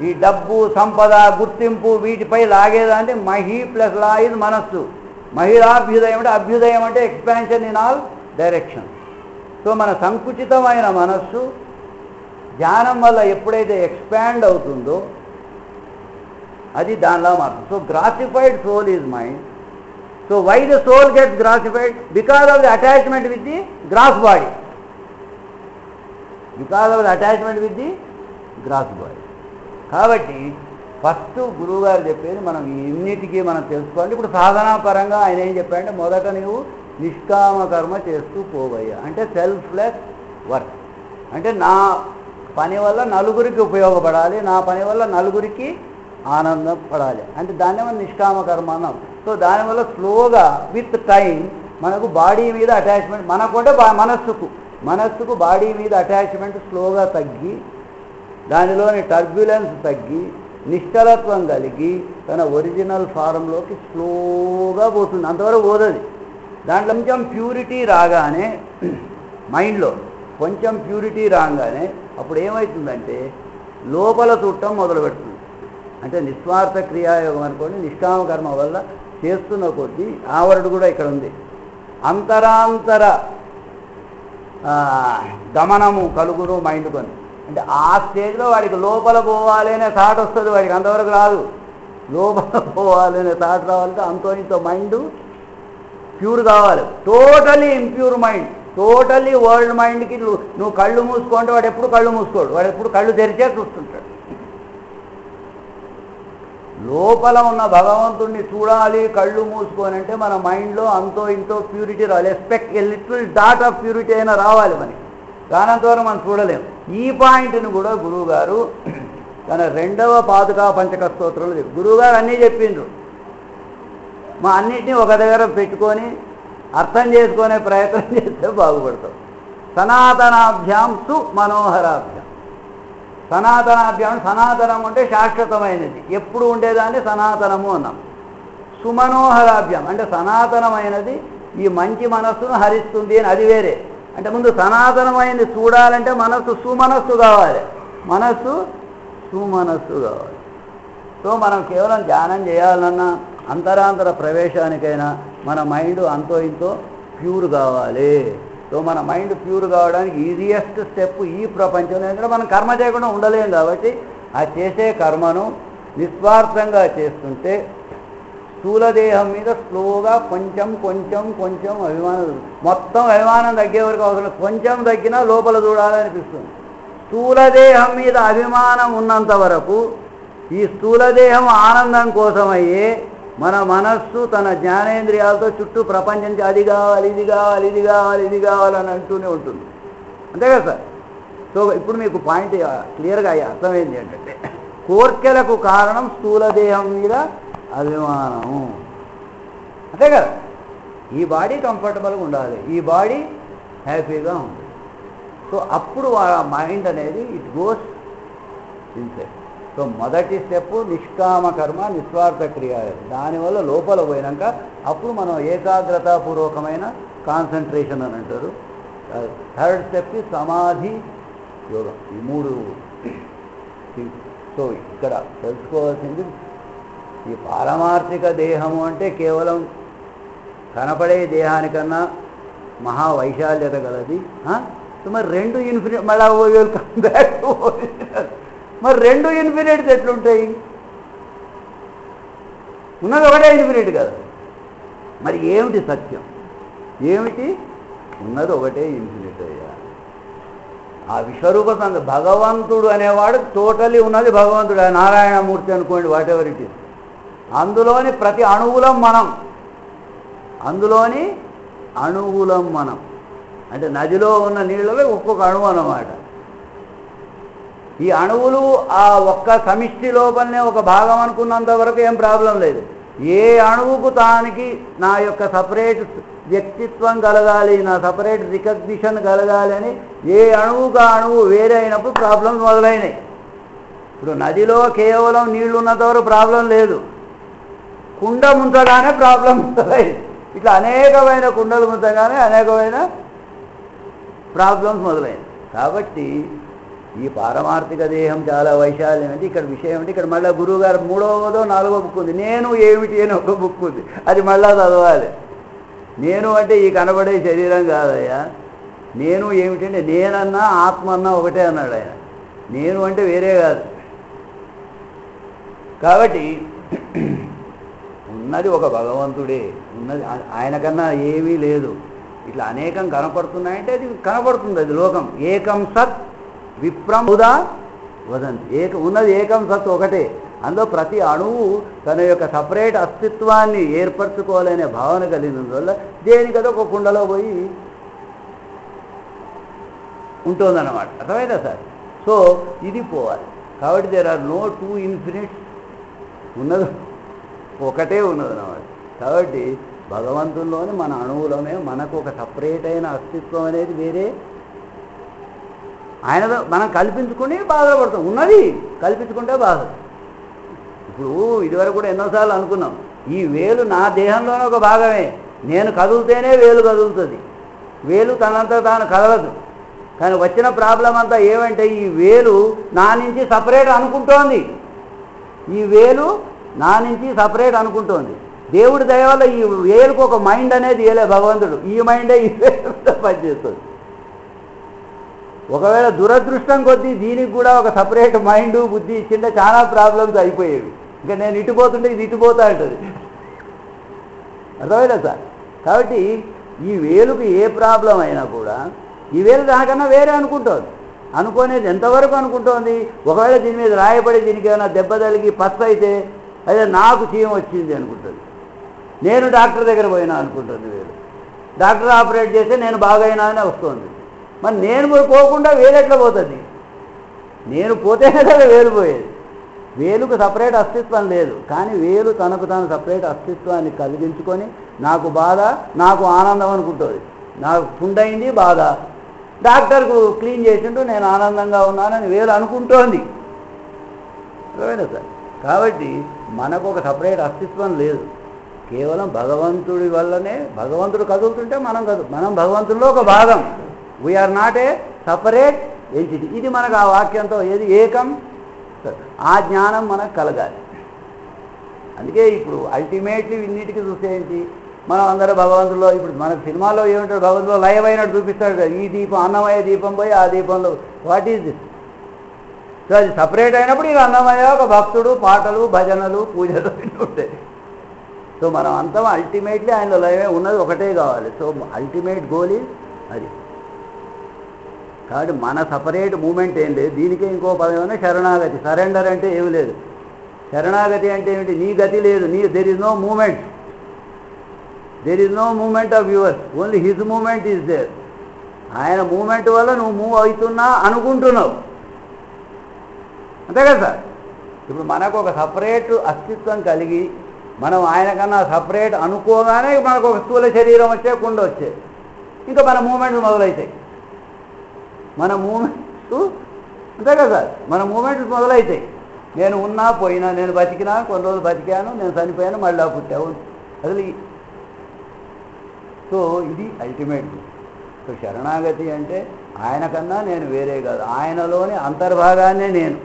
ఈ డబ్బు, సంపద, గుర్తింపు వీటిపై లాగేదంటే మహి ప్లస్ లా ఇది మనస్సు. మహిళాభ్యుదయం అంటే అభ్యుదయం అంటే expansion in all directions. So మన సంకుచితమైన మనస్సు ధ్యానం వల్ల ఎప్పుడైతే ఎక్స్పాండ్ అవుతుందో అది దానిలా మారుతుంది. So grossified soul is mind. So why the soul gets grossified? Because of the attachment with the gross body, because of the attachment with the gross body. కాబట్టి ఫస్ట్ గురువు గారు చెప్పేది మనం ఇన్నిటికీ మనం తెలుసుకోవాలి. ఇప్పుడు సాధనా పరంగా ఆయన ఏం చెప్పారంటే మొదట నువ్వు నిష్కామ కర్మ చేస్తూ పోవయ్యా, అంటే సెల్ఫ్లెస్ వర్క్. అంటే నా పని వల్ల నలుగురికి ఉపయోగపడాలి, నా పని వల్ల నలుగురికి ఆనందం పడాలి, అంటే దాన్ని మనం నిష్కామ కర్మ అన్నాం. సో దానివల్ల స్లోగా విత్ టైం మనకు బాడీ మీద అటాచ్మెంట్, మనకుంటే మనస్సుకు బాడీ మీద అటాచ్మెంట్ స్లోగా తగ్గి దానిలోని టర్బ్యులెన్స్ తగ్గి నిశ్చలత్వం కలిగి తన ఒరిజినల్ ఫారంలోకి స్లోగా పోతుంది. అంతవరకు పోతుంది. దాంట్లో కొంచెం ప్యూరిటీ రాగానే, మైండ్లో కొంచెం ప్యూరిటీ రాగానే అప్పుడు ఏమవుతుందంటే లోపల చుట్టం మొదలు పెడుతుంది. అంటే నిస్వార్థ క్రియాయోగం అనుకోండి, నిష్కామ కర్మ వల్ల చేస్తున్న కొద్దీ ఆవరణ కూడా ఇక్కడ ఉంది. అంతరాంతర గమనము కలుగును మైండ్ కొని, అంటే ఆ స్టేజ్లో వాడికి లోపల పోవాలి అనే థాట్ వస్తుంది, వాడికి అంతవరకు రాదు. లోపల పోవాలి అనే థాట్ రావాలంటే అంతో ఇంతో మైండ్ ప్యూర్ కావాలి. Totally impure mind, totally world మైండ్కి నువ్వు కళ్ళు మూసుకుంటే వాడు ఎప్పుడు కళ్ళు మూసుకోడు, వాడు ఎప్పుడు కళ్ళు తెరిచే చూస్తుంటాడు. లోపల ఉన్న భగవంతుడిని చూడాలి కళ్ళు మూసుకొని అంటే మన మైండ్లో అంతో ఇంతో ప్యూరిటీ రావాలి. Aspect a little dot of purity అయినా రావాలి మనకి, కానంతవరకు మనం చూడలేము. ఈ పాయింట్ని కూడా గురువుగారు తన 2వ పాదుకా పంచక స్తోత్రంలో చెప్పి, గురువుగారు అన్నీ చెప్పిండ్రు, మా అన్నిటినీ ఒక దగ్గర పెట్టుకొని అర్థం చేసుకునే ప్రయత్నం చేస్తే బాగుపడతాం. సనాతనాభ్యాం సు మనోహరాభ్యాం. సనాతనాభ్యాం, సనాతనం అంటే శాశ్వతమైనది, ఎప్పుడు ఉండేదాన్ని సనాతనము అన్నాం. సుమనోహరాభ్యాం అంటే సనాతనమైనది ఈ మంచి మనస్సును హరిస్తుంది అని, అది వేరే. అంటే ముందు సనాతనమైనది చూడాలంటే మనస్సు సుమనస్సు కావాలి, మనస్సు సుమనస్సు కావాలి. సో మనం కేవలం ధ్యానం చేయాలన్నా అంతరాంతర ప్రవేశానికైనా మన మైండ్ అంతో ఇంతో ప్యూర్ కావాలి. సో మన మైండ్ ప్యూర్ కావడానికి ఈజియెస్ట్ స్టెప్ ఈ ప్రపంచంలో, ఎందుకంటే మనం కర్మ చేయకుండా ఉండలేం కాబట్టి ఆ చేసే కర్మను నిస్వార్థంగా చేస్తుంటే స్థూల దేహం మీద స్లోగా కొంచెం కొంచెం కొంచెం అభిమానం, మొత్తం అభిమానం తగ్గే వరకు అవసరం, కొంచెం తగ్గినా లోపల చూడాలనిపిస్తుంది. స్థూల దేహం మీద అభిమానం ఉన్నంత వరకు ఈ స్థూల దేహం ఆనందం కోసమయ్యే మన మనస్సు తన జ్ఞానేంద్రియాలతో చుట్టూ ప్రపంచానికి అది కావాలి ఇది కావాలి ఇది కావాలి ఇది కావాలని అంటూనే ఉంటుంది. అంతే కదా సార్? సో ఇప్పుడు మీకు పాయింట్ క్లియర్గా అర్థమైంది ఏంటంటే, కోర్కెలకు కారణం స్థూల దేహం మీద అభిమానము. అంతే కదా? ఈ బాడీ కంఫర్టబుల్గా ఉండాలి, ఈ బాడీ హ్యాపీగా ఉంటుంది. సో అప్పుడు ఆ మైండ్ అనేది ఇట్ గోస్ ఇన్సైడ్. సో మొదటి స్టెప్ నిష్కామ కర్మ నిస్వార్థ క్రియ. దానివల్ల లోపల పోయినాక అప్పుడు మనం ఏకాగ్రతాపూర్వకమైన కాన్సన్ట్రేషన్ అని అంటారు. థర్డ్ స్టెప్ సమాధి యోగం. ఈ 3 థింగ్స్. సో ఇక్కడ తెలుసుకోవాల్సింది, ఈ పారమార్థిక దేహము అంటే కేవలం కనపడే దేహానికన్నా మహావైశాల్యత గలది. సో మరి 2 ఇన్ఫినిట్, మళ్ళీ వెల్కమ్ బ్యాక్ టు ఒరిజినల్. మరి 2 ఇన్ఫినిట్స్ ఎట్లుంటాయి? ఉన్నది ఒకటే ఇన్ఫినిట్ కదా. మరి ఏమిటి సత్యం? ఏమిటి? ఉన్నది ఒకటే ఇన్ఫినిట్ అయ్యా. ఆ విశ్వరూప భగవంతుడు అనేవాడు టోటలీ ఉన్నది భగవంతుడు. నారాయణమూర్తి అనుకోండి, వాట్ ఎవర్ ఇట్ ఈస్. అందులోని ప్రతి అణువులం మనం, అందులోని అణువులం మనం. అంటే నదిలో ఉన్న నీళ్ళలో ఒక్కొక్క అణువు అన్నమాట. ఈ అణువులు ఆ ఒక్క సమిష్టి లోపలనే ఒక భాగం అనుకున్నంత వరకు ఏం ప్రాబ్లం లేదు. ఏ అణువుకు తానికి నా యొక్క సపరేట్ వ్యక్తిత్వం కలగాలి, నా సపరేట్ రికగ్నిషన్ కలగాలి అని ఏ అణువుగా అణువు వేరే అయినప్పుడు ప్రాబ్లమ్స్ మొదలైనాయి. ఇప్పుడు నదిలో కేవలం నీళ్లు ఉన్నంత వరకు ప్రాబ్లం లేదు, కుండ ముంచగానే ప్రాబ్లం మొదలైంది. ఇట్లా అనేకమైన కుండలు ముంచగానే అనేకమైన ప్రాబ్లమ్స్ మొదలైంది. కాబట్టి ఈ పారమార్థిక దేహం చాలా వైశాల్యం. అంటే ఇక్కడ విషయం అంటే, ఇక్కడ మళ్ళీ గురువు గారు 3వ 4వ బుక్ ఉంది, నేను ఏమిటి అని ఒక బుక్ ఉంది, అది మళ్ళా చదవాలి. నేను అంటే ఈ కనబడే శరీరం కాదయ్యా. నేను ఏమిటంటే నేనన్నా ఆత్మ అన్నా ఒకటే అన్నాడు ఆయన. నేను అంటే వేరే కాదు. కాబట్టి ఉన్నది ఒక భగవంతుడే, ఉన్నది ఆయన కన్నా ఏమీ లేదు. ఇట్లా అనేకం కనపడుతున్నాయంటే అది కనపడుతుంది, అది లోకం. ఏకం సత్ విప్రం బుధా వదంతి. ఉన్నది ఏకం సత్ ఒకటే. అందులో ప్రతి అణువు తన యొక్క సపరేట్ అస్తిత్వాన్ని ఏర్పరచుకోవాలనే భావన కలిగినందువల్ల దేనికదో ఒక కుండలో పోయి ఉంటుందన్నమాట. అర్థమైందా సార్? సో ఇది పోవాలి. కాబట్టి దేర్ ఆర్ నో 2 ఇన్ఫినిట్స్, ఉన్నది ఒకటే ఉన్నదన్నమాట. కాబట్టి భగవంతుల్లోనే మన అణువులోనే మనకు ఒక సపరేట్ అయిన అస్తిత్వం అనేది వేరే ఆయనతో మనం కల్పించుకుని బాధపడతాం. ఉన్నది కల్పించుకుంటే బాధ. ఇప్పుడు ఇదివరకు కూడా ఎన్నోసార్లు అనుకున్నాం, ఈ వేలు నా దేహంలోనే ఒక భాగమే. నేను కదులుతేనే వేలు కదులుతుంది, వేలు తనంతా తాను కదలదు. కానీ వచ్చిన ప్రాబ్లం అంతా ఏమంటే, ఈ వేలు నా నుంచి సపరేట్ అనుకుంటోంది. ఈ వేలు నా నుంచి సపరేట్ అనుకుంటోంది. దేవుడి దయ వల్ల ఈ వేలుకు ఒక మైండ్ అనేది ఏలే భగవంతుడు. ఈ మైండే ఈ వేలు పనిచేస్తుంది. ఒకవేళ దురదృష్టం కొద్దీ దీనికి కూడా ఒక సపరేట్ మైండ్ బుద్ధి ఇచ్చింటే చాలా ప్రాబ్లమ్స్ అయిపోయేవి. ఇంకా నేను ఇటుపోతుంటే ఇది ఇటుపోతా ఉంటుంది. అర్థమైనా సార్? కాబట్టి ఈ వేలుకు ఏ ప్రాబ్లం అయినా కూడా ఈ వేలు దానికన్నా వేరే అనుకుంటుంది. అనుకునేది ఎంతవరకు అనుకుంటోంది? ఒకవేళ దీని మీద రాయబడి దీనికి ఏమైనా దెబ్బ తగిలి పచ్చ అయితే అదే నాకు చీమ వచ్చింది అనుకుంటుంది. నేను డాక్టర్ దగ్గర పోయినా అనుకుంటుంది వేలు. డాక్టర్ ఆపరేట్ చేస్తే నేను బాగైనా అని వస్తుంది. మరి నేను పోకుండా వేలు ఎట్లా పోతుంది? నేను పోతేనే కదా వేలు పోయేది. వేలుకు సపరేట్ అస్తిత్వం లేదు. కానీ వేలు తనకు తాను సపరేట్ అస్తిత్వాన్ని కలిగించుకొని నాకు బాధ నాకు ఆనందం అనుకుంటుంది. నాకు పుండైంది బాధ, డాక్టర్కు క్లీన్ చేసిండు నేను ఆనందంగా ఉన్నానని వేలు అనుకుంటోంది. అర్థమైనా సార్? కాబట్టి మనకు ఒక సపరేట్ అస్తిత్వం లేదు. కేవలం భగవంతుడి వల్లనే భగవంతుడు కదులుతుంటే మనం భగవంతుడిలో ఒక భాగం. We are not a separate entity. ఇది మనకు ఆ వాక్యంతో ఏది ఏకం, ఆ జ్ఞానం మనకు కలగాలి. అందుకే ఇప్పుడు అల్టిమేట్లీ ఇన్నిటికి చూస్తే ఏంటి, మనం అందరూ భగవంతుల్లో, ఇప్పుడు మనకు సినిమాలో ఏమిటాడు, భగవంతులో లయమైనట్టు చూపిస్తాడు కదా. ఈ దీపం అన్నమయ దీపం పోయి ఆ దీపంలో వాట్ ఈజ్ దిస్? సో అది సపరేట్ అయినప్పుడు ఇక అన్నమయ ఒక భక్తుడు, పాటలు, భజనలు, పూజలు ఉంటాయి. సో మనం అంతా అల్టిమేట్లీ ఆయనలో లయమే ఉన్నది ఒకటే కావాలి. సో అల్టిమేట్ గోల్ ఈజ్ అది. కాబట్టి మన సపరేట్ మూమెంట్ ఏం లేదు. దీనికే ఇంకో పదం ఏమన్నా శరణాగతి. సరెండర్ అంటే ఏమి లేదు. శరణాగతి అంటే ఏమిటి? నీ గతి లేదు, there is no moment, there is no moment of yours, only his moment is there. ఆయన మూమెంట్ వల్ల నువ్వు మూవ్ అవుతున్నా అనుకుంటున్నావు, అంతే కదా సార్. ఇప్పుడు మనకు ఒక సపరేట్ అస్తిత్వం కలిగి మనం ఆయన కన్నా సపరేట్ అనుకోగానే మనకు ఒక స్థూల శరీరం వచ్చే, కుండ వచ్చే, ఇంకా మన మూమెంట్స్ మొదలవుతాయి. మన మూమెంట్స్ అంతే కదా సార్, మన మూమెంట్స్ మొదలవుతాయి. నేను ఉన్నా పోయినా, నేను బతికినా కొన్ని రోజులు బతికాను, నేను చనిపోయాను, మళ్ళీ పుట్టావు అసలు. సో ఇది అల్టిమేట్. సో శరణాగతి అంటే ఆయన కన్నా నేను వేరే కాదు, ఆయనలోని అంతర్భాగాన్నే నేను.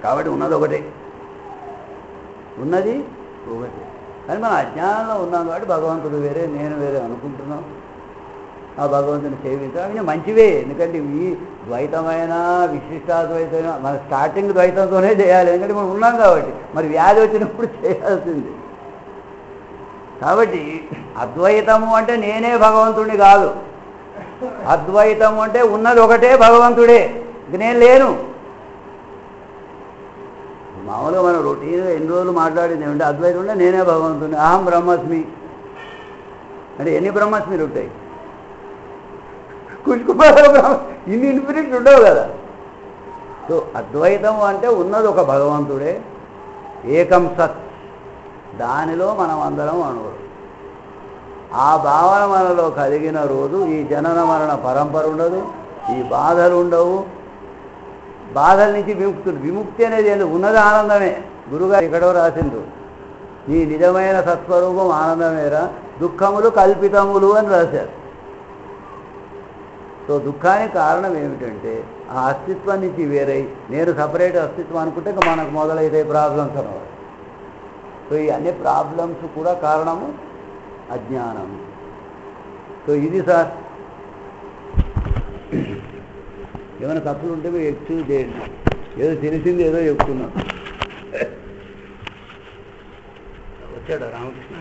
కాబట్టి ఉన్నది ఒకటే, ఉన్నది ఒకటే. కానీ మనం అజ్ఞానంలో ఉన్నాం కాబట్టి భగవంతుడు వేరే, నేను వేరే అనుకుంటున్నాం. ఆ భగవంతుని సేవించడం అవి మంచివే, ఎందుకంటే ఈ ద్వైతమైన విశిష్టాద్వైతమైన మన స్టార్టింగ్ ద్వైతంతోనే చేయాలి, ఎందుకంటే మనం ఉన్నాం కాబట్టి. మరి వ్యాధి వచ్చినప్పుడు చేయాల్సింది. కాబట్టి అద్వైతము అంటే నేనే భగవంతుడిని కాదు, అద్వైతము అంటే ఉన్నది ఒకటే భగవంతుడే, ఇంక నేను లేను. మామూలుగా మనం రొటీన్గా ఎన్ని రోజులు మాట్లాడింది ఏమంటే అద్వైతం ఉంటే నేనే భగవంతుడిని, అహం బ్రహ్మస్మి అంటే ఎన్ని బ్రహ్మస్మిలు ఉంటాయి? ఇన్ని ఇన్ఫినిట్ ఉండవు కదా. సో అద్వైతం అంటే ఉన్నది ఒక భగవంతుడే, ఏకం సత్, దానిలో మనం అందరం అణువులు. ఆ భావన మనలో కలిగిన రోజు ఈ జనన మరణ పరంపర ఉండదు, ఈ బాధలు ఉండవు. బాధల నుంచి విముక్తులు. విముక్తి అనేది ఏదో ఉన్నది ఆనందమే. గురుగారు ఎక్కడో రాసిండు, నీ నిజమైన సత్స్వరూపం ఆనందమేరా, దుఃఖములు కల్పితములు అని రాశారు. సో దుఃఖానికి కారణం ఏమిటంటే ఆ అస్తిత్వం నుంచి వేరై నేను సపరేట్ అస్తిత్వం అనుకుంటే ఇక మనకు మొదలైతే ప్రాబ్లమ్స్ అన్నమాట. సో ఈ అన్ని ప్రాబ్లమ్స్ కూడా కారణము అజ్ఞానం. సో ఇది సార్, ఏమైనా తప్పులు ఉంటే మీరు ఎక్స్క్యూజ్ చేయండి, ఏదో తెలిసింది ఏదో చెప్తున్నాం. వచ్చాడా రామకృష్ణ?